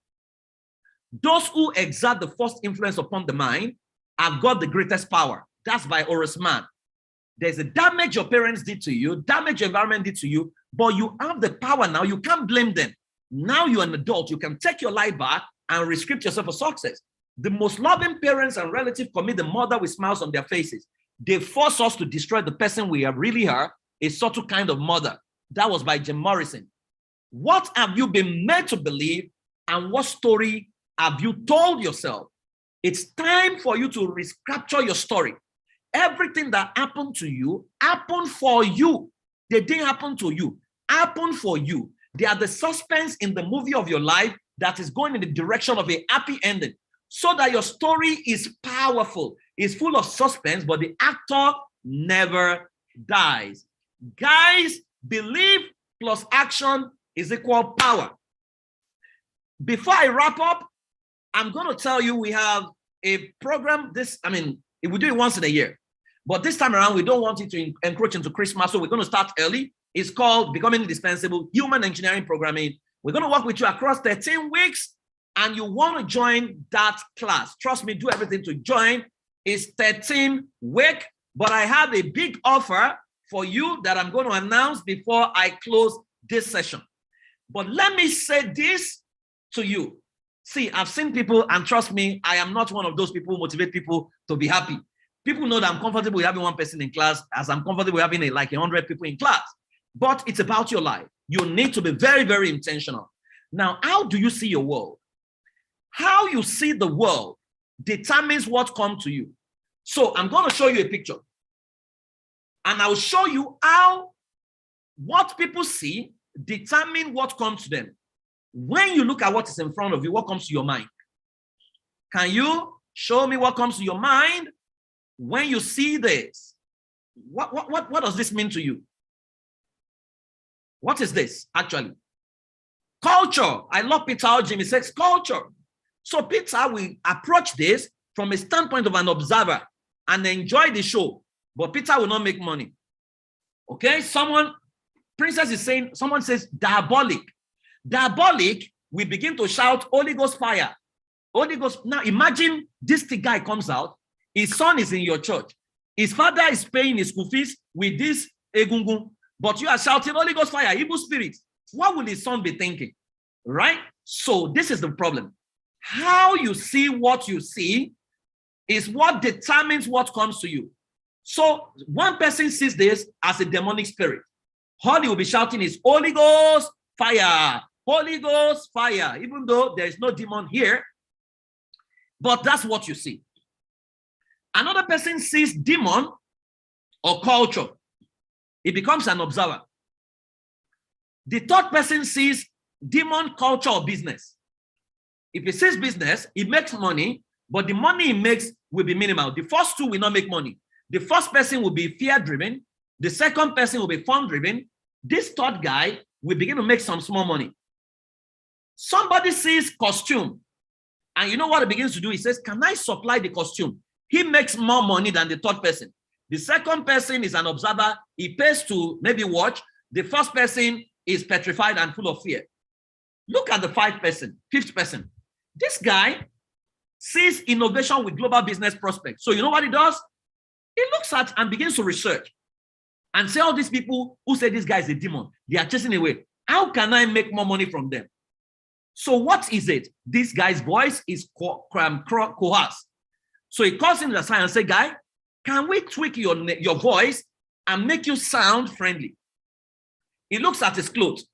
Those who exert the first influence upon the mind have got the greatest power. That's by Horace Mann. There's a damage your parents did to you, damage your environment did to you, but you have the power now. You can't blame them. Now you're an adult. You can take your life back and rescript yourself for success. The most loving parents and relatives commit the murder with smiles on their faces. They force us to destroy the person we have really are, a subtle kind of murder. That was by Jim Morrison. What have you been made to believe, and what story have you told yourself? It's time for you to recapture your story. Everything that happened to you happened for you. They didn't happen to you. Happened for you. They are the suspense in the movie of your life that is going in the direction of a happy ending, so that your story is powerful. is full of suspense, but the actor never dies. Guys, belief plus action is equal power. Before I wrap up, I'm going to tell you we have a program. We do it once in a year, but this time around, we don't want it to encroach into Christmas, so we're going to start early. It's called Becoming Indispensable Human Engineering Programming. We're going to work with you across 13 weeks, and you want to join that class. Trust me, do everything to join. It's 13 weeks, but I have a big offer for you that I'm going to announce before I close this session. But let me say this to you. See, I've seen people, and trust me, I am not one of those people who motivate people to be happy. People know that I'm comfortable with having one person in class, as I'm comfortable with having like 100 people in class. But it's about your life. You need to be very, very intentional. Now, how do you see your world? How you see the world determines what comes to you. So I'm going to show you a picture. And I'll show you how what people see determine what comes to them. When you look at what is in front of you, what comes to your mind? Can you show me what comes to your mind when you see this? What does this mean to you? What is this actually? Culture. I love Peter Jim. He says culture. So Peter will approach this from a standpoint of an observer and enjoy the show. But Peter will not make money. Okay? Princess is saying, someone says diabolic. Diabolic, we begin to shout Holy Ghost fire. Holy Ghost. Now imagine this guy comes out. His son is in your church. His father is paying his school fees with this egungun. But you are shouting Holy Ghost fire, evil spirits. What will his son be thinking? Right? So this is the problem. How you see what you see is what determines what comes to you. So one person sees this as a demonic spirit. All he will be shouting is Holy Ghost fire, Holy Ghost fire, even though there is no demon here. But that's what you see. Another person sees demon or culture. He becomes an observer. The third person sees demon, culture, or business. If he sees business, he makes money, but the money he makes will be minimal. The first two will not make money. The first person will be fear-driven. The second person will be fun-driven. This third guy will begin to make some small money. Somebody sees costume, and you know what he begins to do? He says, can I supply the costume? He makes more money than the third person. The second person is an observer. He pays to maybe watch. The first person is petrified and full of fear. Look at the fifth person. This guy sees innovation with global business prospects. So you know what he does? He looks at and begins to research and say all these people who say this guy is a demon, they are chasing away. How can I make more money from them? So what is it? This guy's voice is HOS. So he calls him to the side and say, guy, can we tweak your voice and make you sound friendly? He looks at his clothes.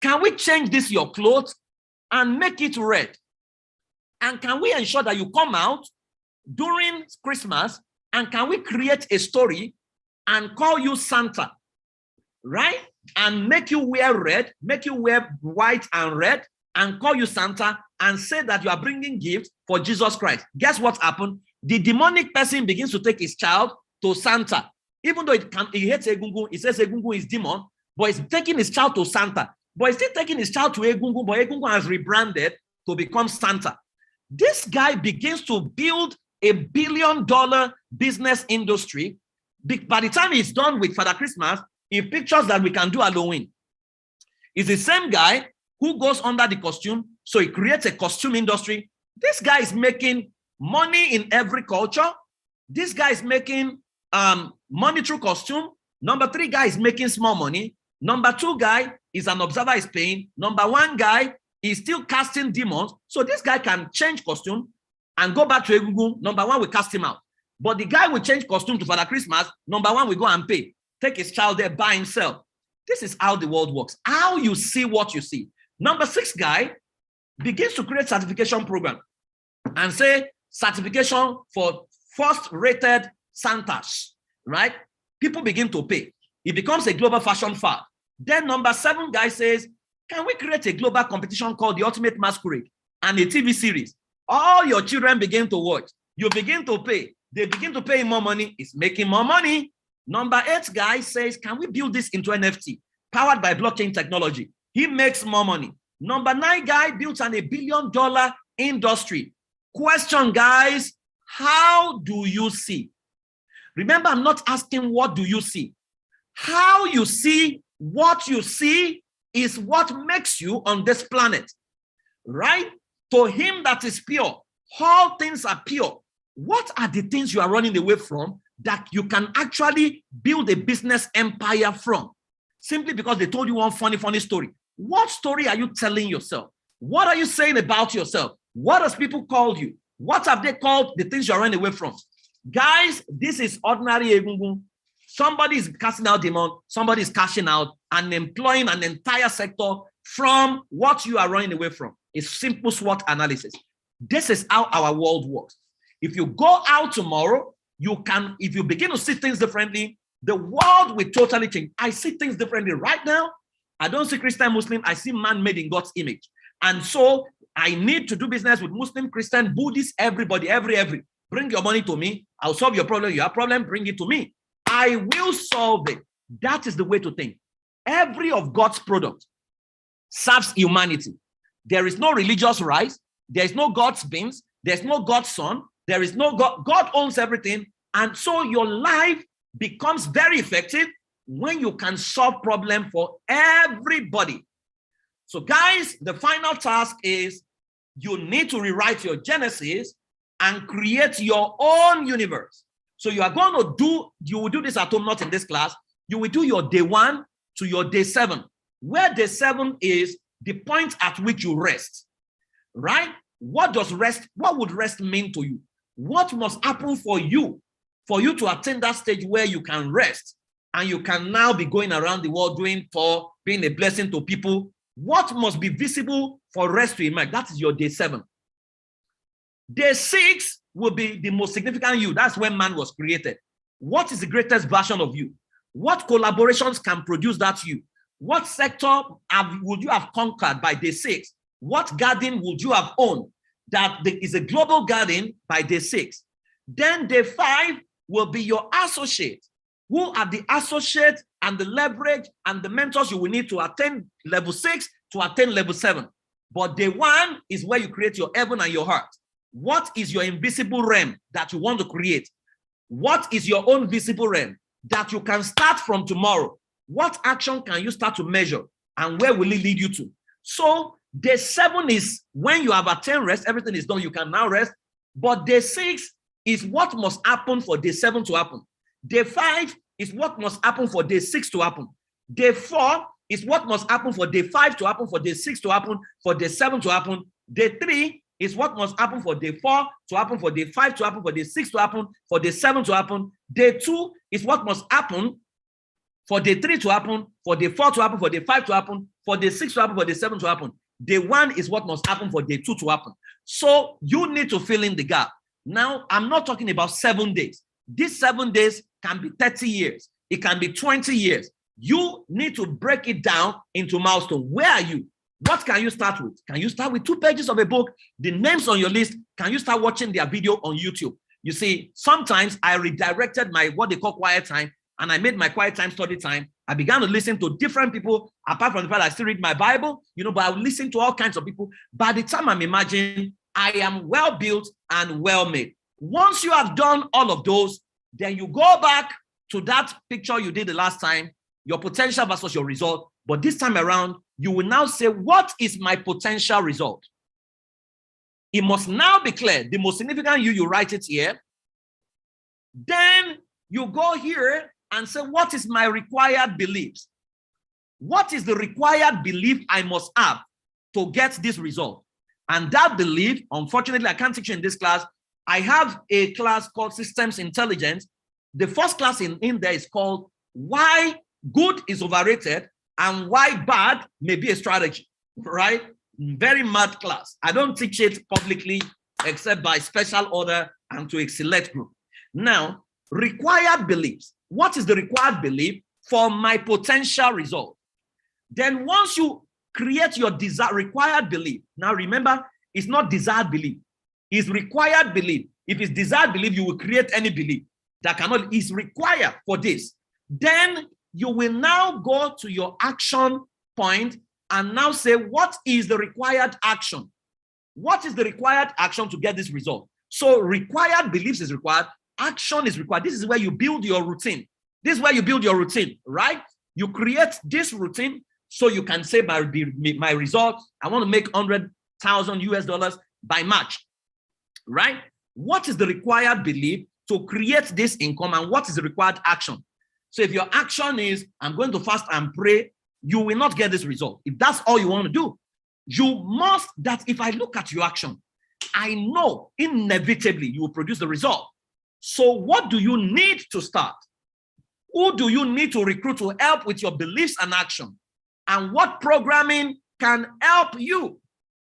Can we change this, your clothes, and make it red? And can we ensure that you come out during Christmas, and can we create a story and call you Santa, right? And make you wear red, make you wear white and red, and call you Santa, and say that you are bringing gifts for Jesus Christ. Guess what happened? The demonic person begins to take his child to Santa. Even though he hates Egungun, he says Egungun is demon, but he's taking his child to Santa. But he's still taking his child to Egungun, but Egungun has rebranded to become Santa. This guy begins to build $1 billion business industry. By the time he's done with Father Christmas, he pictures that we can do Halloween. It's the same guy who goes under the costume, so he creates a costume industry. This guy is making money in every culture. This guy is making money through costume. Number 3 guy is making small money. Number 2 guy is an observer, is paying. Number 1 guy is still casting demons. So this guy can change costume and go back to Egungun. Number 1 will cast him out. But the guy will change costume to Father Christmas. Number 1 will go and pay. Take his child there by himself. This is how the world works. How you see what you see. Number 6 guy begins to create certification program and say certification for first-rated Santas, right? People begin to pay. It becomes a global fashion fad. Then number 7 guy says, can we create a global competition called the Ultimate Masquerade and a TV series? All your children begin to watch. You begin to pay. They begin to pay him more money. He's making more money. Number 8 guy says, can we build this into NFT powered by blockchain technology? He makes more money. Number 9 guy built an $1 billion industry. Question, guys, how do you see? Remember, I'm not asking what do you see. How you see what you see is what makes you on this planet, right? To him that is pure, all things are pure. What are the things you are running away from that you can actually build a business empire from? Simply because they told you one funny story. What story are you telling yourself? What are you saying about yourself? What has people called you? What have they called the things you're running away from? Guys, this is ordinary egungun. Somebody is casting out demand, somebody is cashing out and employing an entire sector from what you are running away from. It's simple SWOT analysis. This is how our world works. If you go out tomorrow, you can, if you begin to see things differently, the world will totally change. I see things differently right now. I don't see Christian, Muslim. I see man made in God's image. And so I need to do business with Muslim, Christian, Buddhist, everybody, every. Bring your money to me. I'll solve your problem. You have a problem, bring it to me. I will solve it. That is the way to think. Every of God's product serves humanity. There is no religious rights. There is no God's beings. There's no God's son. There is no God. God owns everything. And so your life becomes very effective when you can solve problems for everybody. So guys, the final task is you need to rewrite your Genesis and create your own universe. So you are going to do, you will do this at home, not in this class. You will do your day 1 to your day 7, where day 7 is the point at which you rest, right? What would rest mean to you? What must happen for you to attain that stage where you can rest and you can now be going around the world being a blessing to people? What must be visible for rest to emerge? That is your day 7. Day 6 will be the most significant you. That's when man was created. What is the greatest version of you? What collaborations can produce that you? What sector would you have conquered by day 6? What garden would you have owned that is a global garden by day 6? Then day 5 will be your associate. Who are the associates and the leverage and the mentors you will need to attain level 6 to attain level 7? But day 1 is where you create your heaven and your heart. What is your invisible realm that you want to create? What is your own visible realm that you can start from tomorrow? What action can you start to measure and where will it lead you to? So day 7 is when you have attained rest, everything is done, you can now rest. But day 6 is what must happen for day 7 to happen. Day 5 is what must happen for day 6 to happen. Day 4 is what must happen for day 5 to happen, for day 6 to happen, for day 7 to happen. Day 3 is what must happen for day 4 to happen, for day 5 to happen, for day 6 to happen, for day 7 to happen. Day 2 is what must happen for day 3 to happen, for day 4 to happen, for day 5 to happen, for day 6 to happen, for day 7 to happen. Day 1 is what must happen for day 2 to happen. So you need to fill in the gap. Now, I'm not talking about 7 days. These 7 days can be 30 years. It can be 20 years. You need to break it down into milestones. Where are you? What can you start with? Can you start with 2 pages of a book? The names on your list, can you start watching their video on YouTube? You see, sometimes I redirected my what they call quiet time, and I made my quiet time study time. I began to listen to different people, apart from the fact I still read my Bible, but I would listen to all kinds of people. By the time I'm imagining, I am well built and well made. Once you have done all of those, then you go back to that picture you did the last time, your potential versus your result. But this time around, you will now say, what is my potential result? It must now be clear. The most significant you write it here. Then you go here and say, what is my required beliefs? What is the required belief I must have to get this result? And that belief, unfortunately, I can't teach you in this class. I have a class called Systems Intelligence. The first class in there is called Why Good is Overrated and Why Bad May Be a Strategy, right? Very mad class. I don't teach it publicly except by special order and to a select group. Now, required beliefs. What is the required belief for my potential result? Then once you create your required belief, now remember, it's not desired belief, it's required belief. if it's desired belief, you will create any belief that cannot is required for this. Then you will now go to your action point and now say, what is the required action? What is the required action to get this result? So required beliefs is required, action is required. This is where you build your routine. This is where you build your routine, right? You create this routine so you can say my result, I want to make 100,000 US dollars by March, right? What is the required belief to create this income, and what is the required action? So if your action is, I'm going to fast and pray, you will not get this result. If that's all you want to do, you must, that if I look at your action, I know inevitably you will produce the result. So what do you need to start? Who do you need to recruit to help with your beliefs and action? And what programming can help you?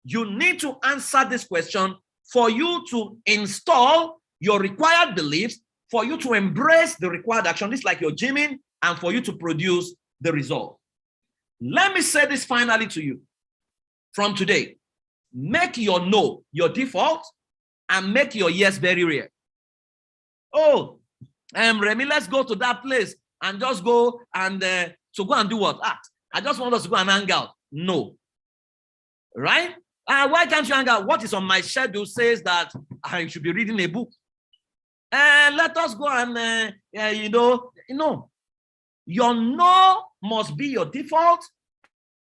You need to answer this question for you to install your required beliefs, for you to embrace the required action. It's like you're gymming, and for you to produce the result. Let me say this finally to you. From today, make your no your default and make your yes very rare. Oh, Remy, let's go to that place and just go and to go and do what? I just want us to go and hang out. No. Right? Why can't you hang out? What is on my schedule says that I should be reading a book. Let us go and, your no must be your default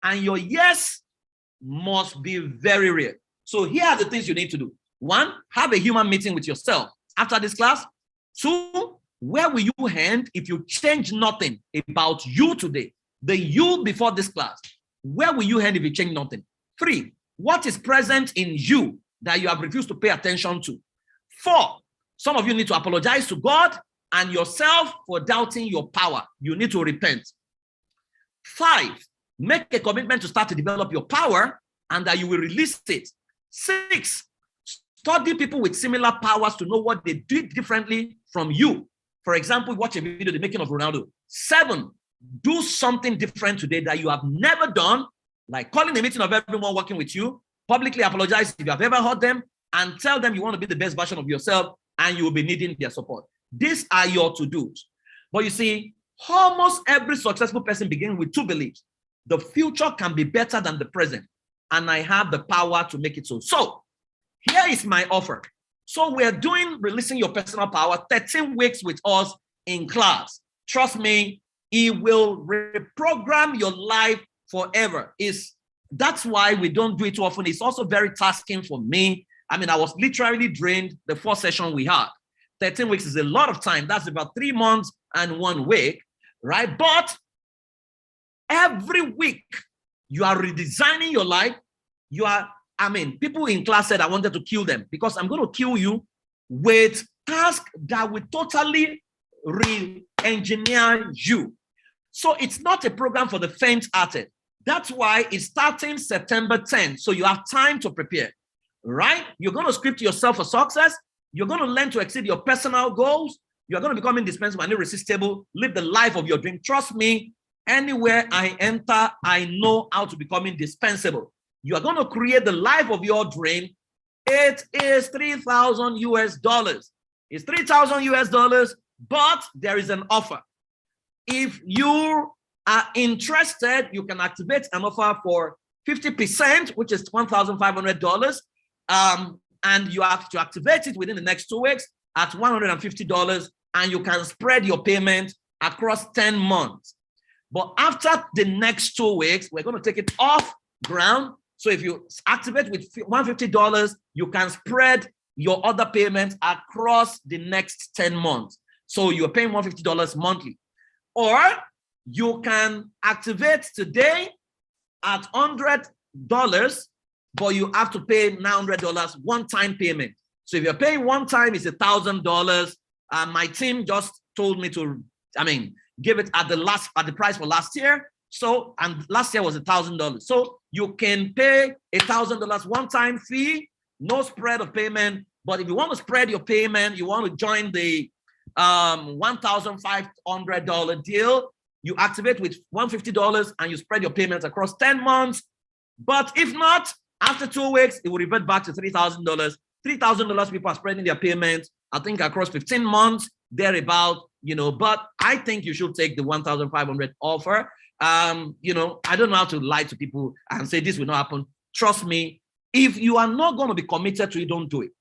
and your yes must be very rare. So here are the things you need to do. 1, have a human meeting with yourself after this class. 2, where will you end if you change nothing about you today? The you before this class. Where will you end if you change nothing? 3, what is present in you that you have refused to pay attention to? 4, some of you need to apologize to God and yourself for doubting your power. You need to repent. 5, make a commitment to start to develop your power and that you will release it. 6, study people with similar powers to know what they did differently from you. For example, watch a video, the making of Ronaldo. 7, do something different today that you have never done, like calling a meeting of everyone working with you, publicly apologize if you have ever hurt them, and tell them you want to be the best version of yourself and you will be needing their support. These are your to-dos. But you see, almost every successful person begins with 2 beliefs. The future can be better than the present, and I have the power to make it so. So here is my offer. So we're doing Releasing Your Personal Power, 13 weeks with us in class. Trust me, it will reprogram your life forever. That's why we don't do it too often. It's also very tasking for me. I mean, I was literally drained the 4th session we had. 13 weeks is a lot of time. That's about 3 months and 1 week, right? But every week you are redesigning your life. People in class said I wanted to kill them because I'm going to kill you with tasks that will totally re-engineer you. So it's not a program for the faint-hearted. That's why it's starting September 10th. So you have time to prepare, right? You're going to script yourself for success. You're going to learn to exceed your personal goals. You're going to become indispensable and irresistible. Live the life of your dream. Trust me, anywhere I enter, I know how to become indispensable. You are going to create the life of your dream. It is $3,000 US. It's $3,000 US, but there is an offer. If you are interested, you can activate an offer for 50%, which is $1,500. And you have to activate it within the next 2 weeks at $150, and you can spread your payment across 10 months. But after the next 2 weeks, we're going to take it off ground. So if you activate with $150, you can spread your other payments across the next 10 months. So you're paying $150 monthly. Or you can activate today at $100, but you have to pay $900 one-time payment. So if you're paying one time, it's $1,000. My team just told me to, give it at the price for last year. So, and last year was $1,000. So you can pay $1,000 one-time fee, no spread of payment. But if you want to spread your payment, you want to join the $1,500 deal, you activate with $150 and you spread your payments across 10 months. But if not, after 2 weeks, it will revert back to $3,000 $3,000 people are spreading their payments, I think across 15 months, thereabout, but I think you should take the 1,500 offer. I don't know how to lie to people and say this will not happen. Trust me, if you are not going to be committed to it, don't do it,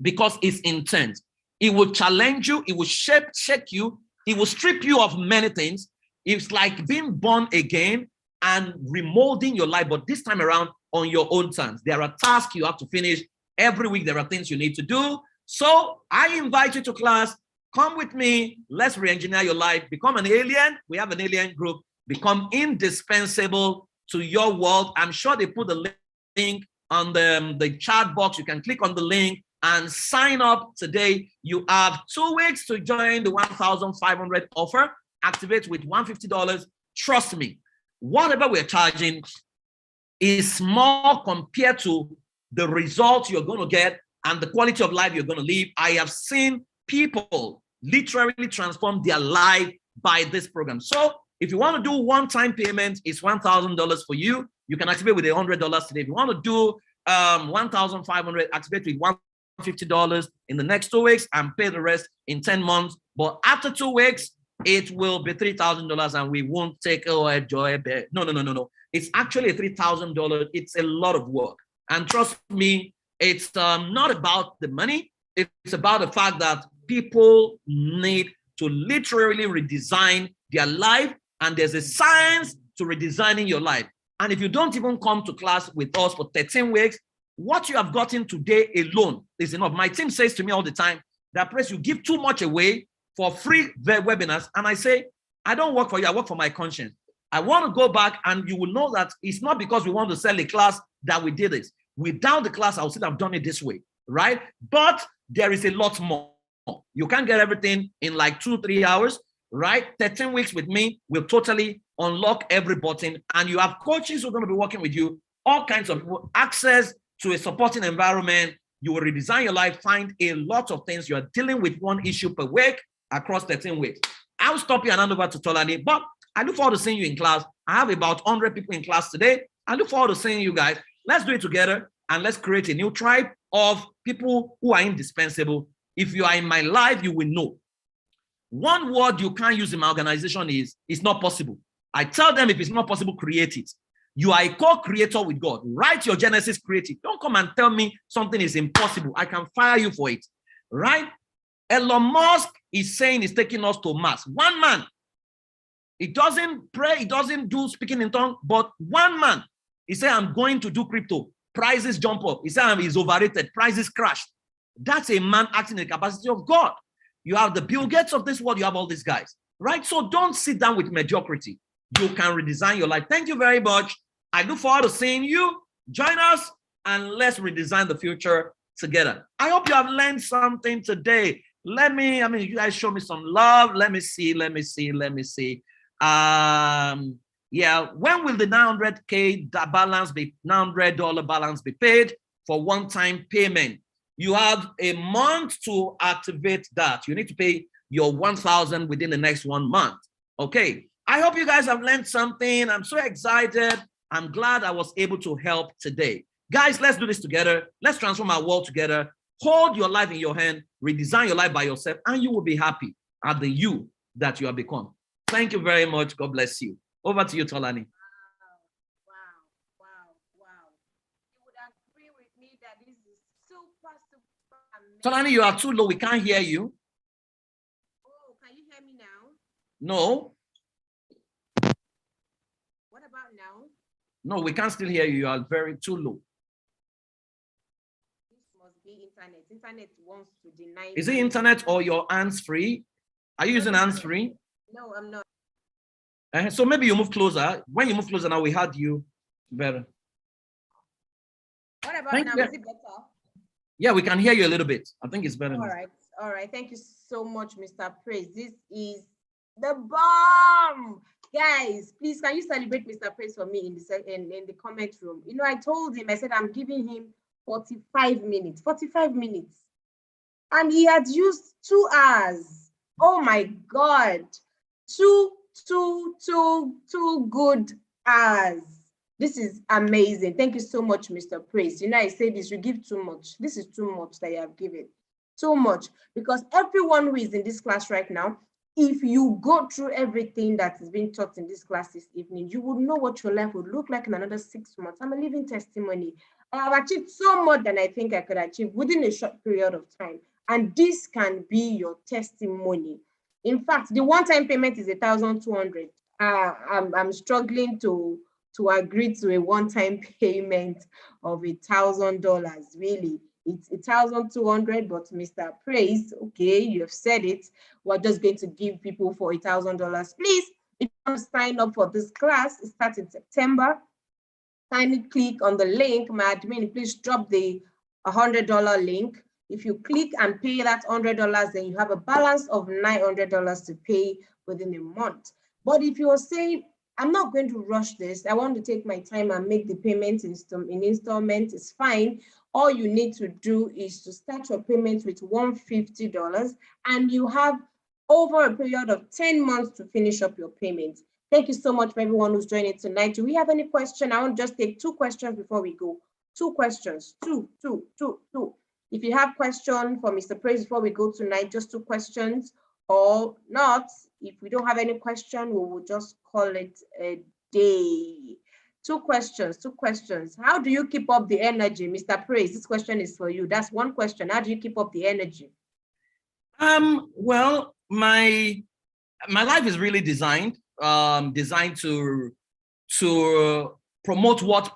because it's intense. It will challenge you. It will shake you. It will strip you of many things. It's like being born again and remolding your life, but this time around on your own terms. There are tasks you have to finish. Every week, there are things you need to do. So I invite you to class. Come with me. Let's re-engineer your life. Become an alien. We have an alien group. Become indispensable to your world. I'm sure they put the link on the chat box. You can click on the link and sign up today. You have 2 weeks to join the 1,500 offer. Activate with $150. Trust me, whatever we're charging is small compared to the results you're going to get and the quality of life you're going to live. I have seen people literally transform their life by this program. So if you want to do one-time payment, it's $1,000 for you. You can activate with $100 today. If you want to do 1,500, activate with $150 in the next 2 weeks and pay the rest in 10 months. But after 2 weeks, it will be $3,000 and we won't take a joy. No. It's actually $3,000. It's a lot of work. And trust me, it's not about the money. It's about the fact that people need to literally redesign their life. And there's a science to redesigning your life. And if you don't even come to class with us for 13 weeks, what you have gotten today alone is enough. My team says to me all the time that, Press, you give too much away for free webinars. And I say, I don't work for you. I work for my conscience. I want to go back and you will know that it's not because we want to sell a class that we did this. Without the class, I would say I've done it this way, right? But there is a lot more. You can't get everything in like 2-3 hours, right? 13 weeks with me will totally unlock every button. And you have coaches who are going to be working with you, all kinds of access to a supporting environment. You will redesign your life, find a lot of things. You are dealing with one issue per week across 13 weeks. I'll stop you and hand over to Tolani, but I look forward to seeing you in class. I have about 100 people in class today. I look forward to seeing you guys. Let's do it together and let's create a new tribe of people who are indispensable. If you are in my life, you will know. One word you can't use in my organization is, it's not possible. I tell them, if it's not possible, create it. You are a co-creator with God. Write your Genesis, create it. Don't come and tell me something is impossible. I can fire you for it, right? Elon Musk is saying he's taking us to Mars. One man. He doesn't pray. He doesn't do speaking in tongues, but one man. He said, I'm going to do crypto. Prices jump up. He said, he's overrated. Prices crashed. That's a man acting in the capacity of God. You have the Bill Gates of this world. You have all these guys, right? So don't sit down with mediocrity. You can redesign your life. Thank you very much. I look forward to seeing you. Join us and let's redesign the future together. I hope you have learned something today. You guys show me some love. Let me see. Yeah, when will the $900K balance be, $900 balance be paid for one-time payment? You have a month to activate that. You need to pay your 1,000 within the next 1 month. Okay. I hope you guys have learned something. I'm so excited. I'm glad I was able to help today. Guys, let's do this together. Let's transform our world together. Hold your life in your hand, redesign your life by yourself, and you will be happy at the you that you have become. Thank you very much. God bless you. Over to you, Tolani. Wow. You would agree with me that this is super amazing. Tolani, you are too low. We can't hear you. Oh, can you hear me now? No. What about now? No, we can't still hear you. You are very too low. This must be internet. Internet wants to deny. Is it internet or your hands-free? Are you using hands-free? No, I'm not. So maybe you move closer. When you move closer now, we heard you better. What about now? Is it better? Yeah, we can hear you a little bit. I think it's better now. All right. Thank you so much, Mr. Praise. This is the bomb. Guys, please, can you celebrate Mr. Praise for me in the comment room? You know, I told him, I said, I'm giving him 45 minutes. And he had used 2 hours. Oh my God. Two good hours. This is amazing. Thank you so much, Mr. Praise. You know, I say this, you give too much. This is too much that you have given. Too much. Because everyone who is in this class right now, if you go through everything that is being taught in this class this evening, you would know what your life would look like in another 6 months. I'm a living testimony. I have achieved so much than I think I could achieve within a short period of time. And this can be your testimony. In fact, the one-time payment is 1,200. I'm struggling to agree to a one-time payment of $1,000. Really, it's 1,200. But Mr. Praise, okay, you have said it. We're just going to give people for $1,000. Please, if you want to sign up for this class, it starts in September. Kindly click on the link. My admin, please drop the $100 link. If you click and pay that $100, then you have a balance of $900 to pay within a month. But if you're saying, I'm not going to rush this, I want to take my time and make the payment in installments, it's fine. All you need to do is to start your payment with $150, and you have over a period of 10 months to finish up your payment. Thank you so much for everyone who's joining tonight. Do we have any question? I want to just take 2 questions before we go. 2 questions, two. If you have question for Mr. Praise before we go tonight, just 2 questions, or not. If we don't have any question, we will just call it a day. 2 questions. How do you keep up the energy, Mr. Praise? This question is for you. That's 1 question. How do you keep up the energy? Well, my life is really designed to promote what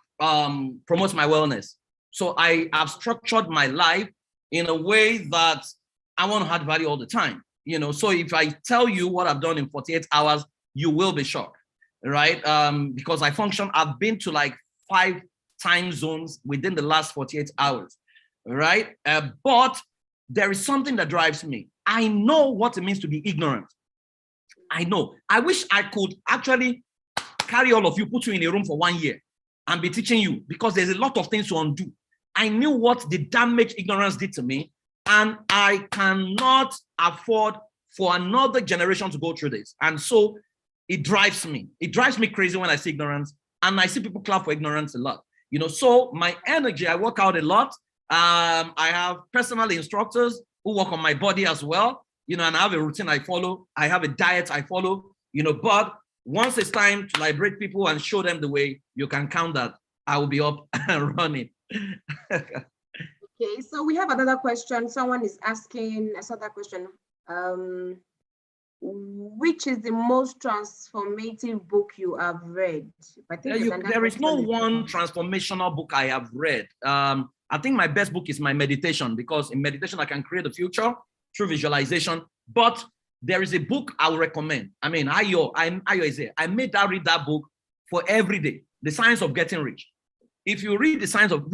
promotes my wellness. So I have structured my life in a way that I want to add value all the time. You know, so if I tell you what I've done in 48 hours, you will be shocked, right? Because I've been to like 5 time zones within the last 48 hours, right? But there is something that drives me. I know what it means to be ignorant. I know. I wish I could actually carry all of you, put you in a room for 1 year and be teaching you, because there's a lot of things to undo. I knew what the damage ignorance did to me, and I cannot afford for another generation to go through this. And so it drives me. It drives me crazy when I see ignorance, and I see people clap for ignorance a lot. You know, so my energy, I work out a lot. I have personal instructors who work on my body as well, you know, and I have a routine I follow. I have a diet I follow, you know, but once it's time to liberate people and show them the way, you can count that I will be up and running. Okay, so we have another question. Someone is asking, I saw that question. Which is the most transformative book you have read? I think there is no one transformational book I have read. I think my best book is my meditation, because in meditation I can create the future through visualization. But there is a book I will recommend. I mean, Ayo is there. I made that read that book for every day. The Science of Getting Rich. If you read Science of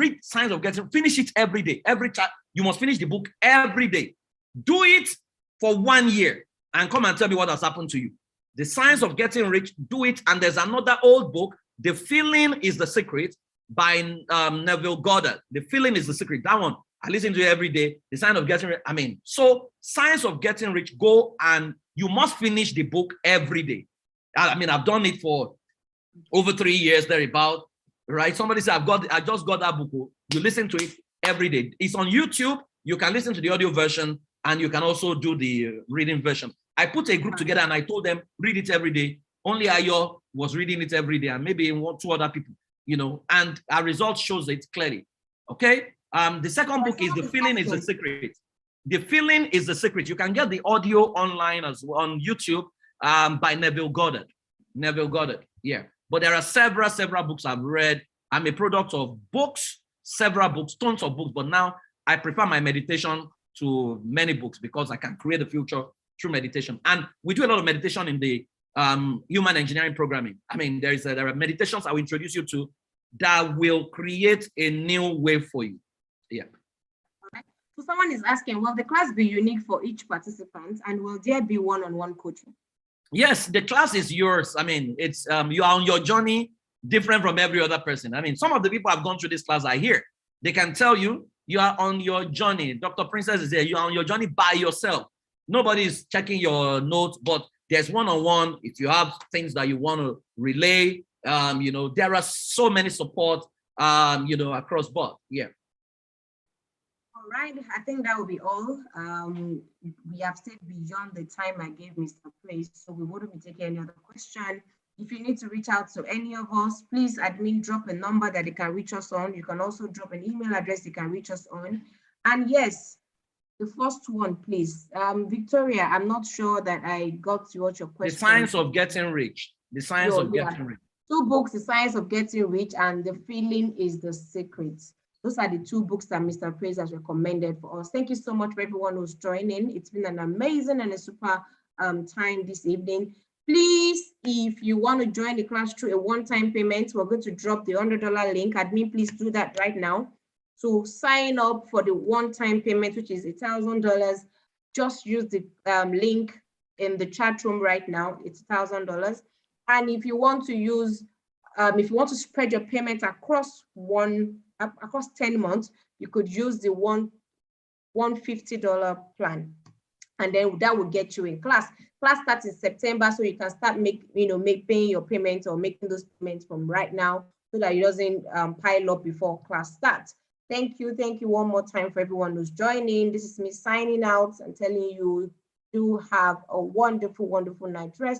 Getting, finish it every day. You must finish the book every day. Do it for 1 year and come and tell me what has happened to you. The Science of Getting Rich, do it. And there's another old book, The Feeling is the Secret, by Neville Goddard. The Feeling is the Secret. That one, I listen to it every day. The Science of Getting Rich. I mean, so Science of Getting Rich, go and you must finish the book every day. I mean, I've done it for over 3 years, thereabout. Right? Somebody said, I just got that book. You listen to it every day. It's on YouTube. You can listen to the audio version, and you can also do the reading version. I put a group together and I told them, read it every day. Only Ayo was reading it every day, and maybe 2 other people, you know, and our results shows it clearly. Okay. The second book is The Feeling is the Secret. The Feeling is the Secret. You can get the audio online as well on YouTube by Neville Goddard. Neville Goddard. Yeah. But there are several books I've read. I'm a product of books, several books, tons of books. But now I prefer my meditation to many books, because I can create the future through meditation. And we do a lot of meditation in the human engineering programming. I mean, there are meditations I will introduce you to that will create a new way for you. Yeah. Okay. So someone is asking, will the class be unique for each participant, and will there be one-on-one coaching? Yes, the class is yours. I mean, it's you are on your journey, different from every other person. I mean, some of the people have gone through this class are here. They can tell you are on your journey. Dr. Princess is there. You are on your journey by yourself. Nobody is checking your notes, but there's one-on-one. If you have things that you want to relay, You know, there are so many support, you know, across board. Yeah. All right, I think that will be all. We have stayed beyond the time I gave Mr. Praise, so we wouldn't be taking any other question. If you need to reach out to any of us, please admin drop a number that they can reach us on. You can also drop an email address they can reach us on. And yes, the first one, please. Victoria, I'm not sure that I got to what your question. The Science of Getting Rich. The Science of Getting Rich. 2 books, The Science of Getting Rich and The Feeling is the Secret. Those are the 2 books that Mr. Praise has recommended for us. Thank you so much for everyone who's joining. It's been an amazing and a super time this evening. Please, if you want to join the class through a one-time payment, we're going to drop the $100 link. Admin, please do that right now. So sign up for the one-time payment, which is $1,000. Just use the link in the chat room right now. It's $1,000. And if you want to use, if you want to spread your payment across 10 months, you could use the $150 plan, and then that will get you in class. Class starts in September, so you can start paying your payments or making those payments from right now, so that it doesn't pile up before class starts. Thank you one more time for everyone who's joining. This is me signing out and telling you do have a wonderful, wonderful night rest.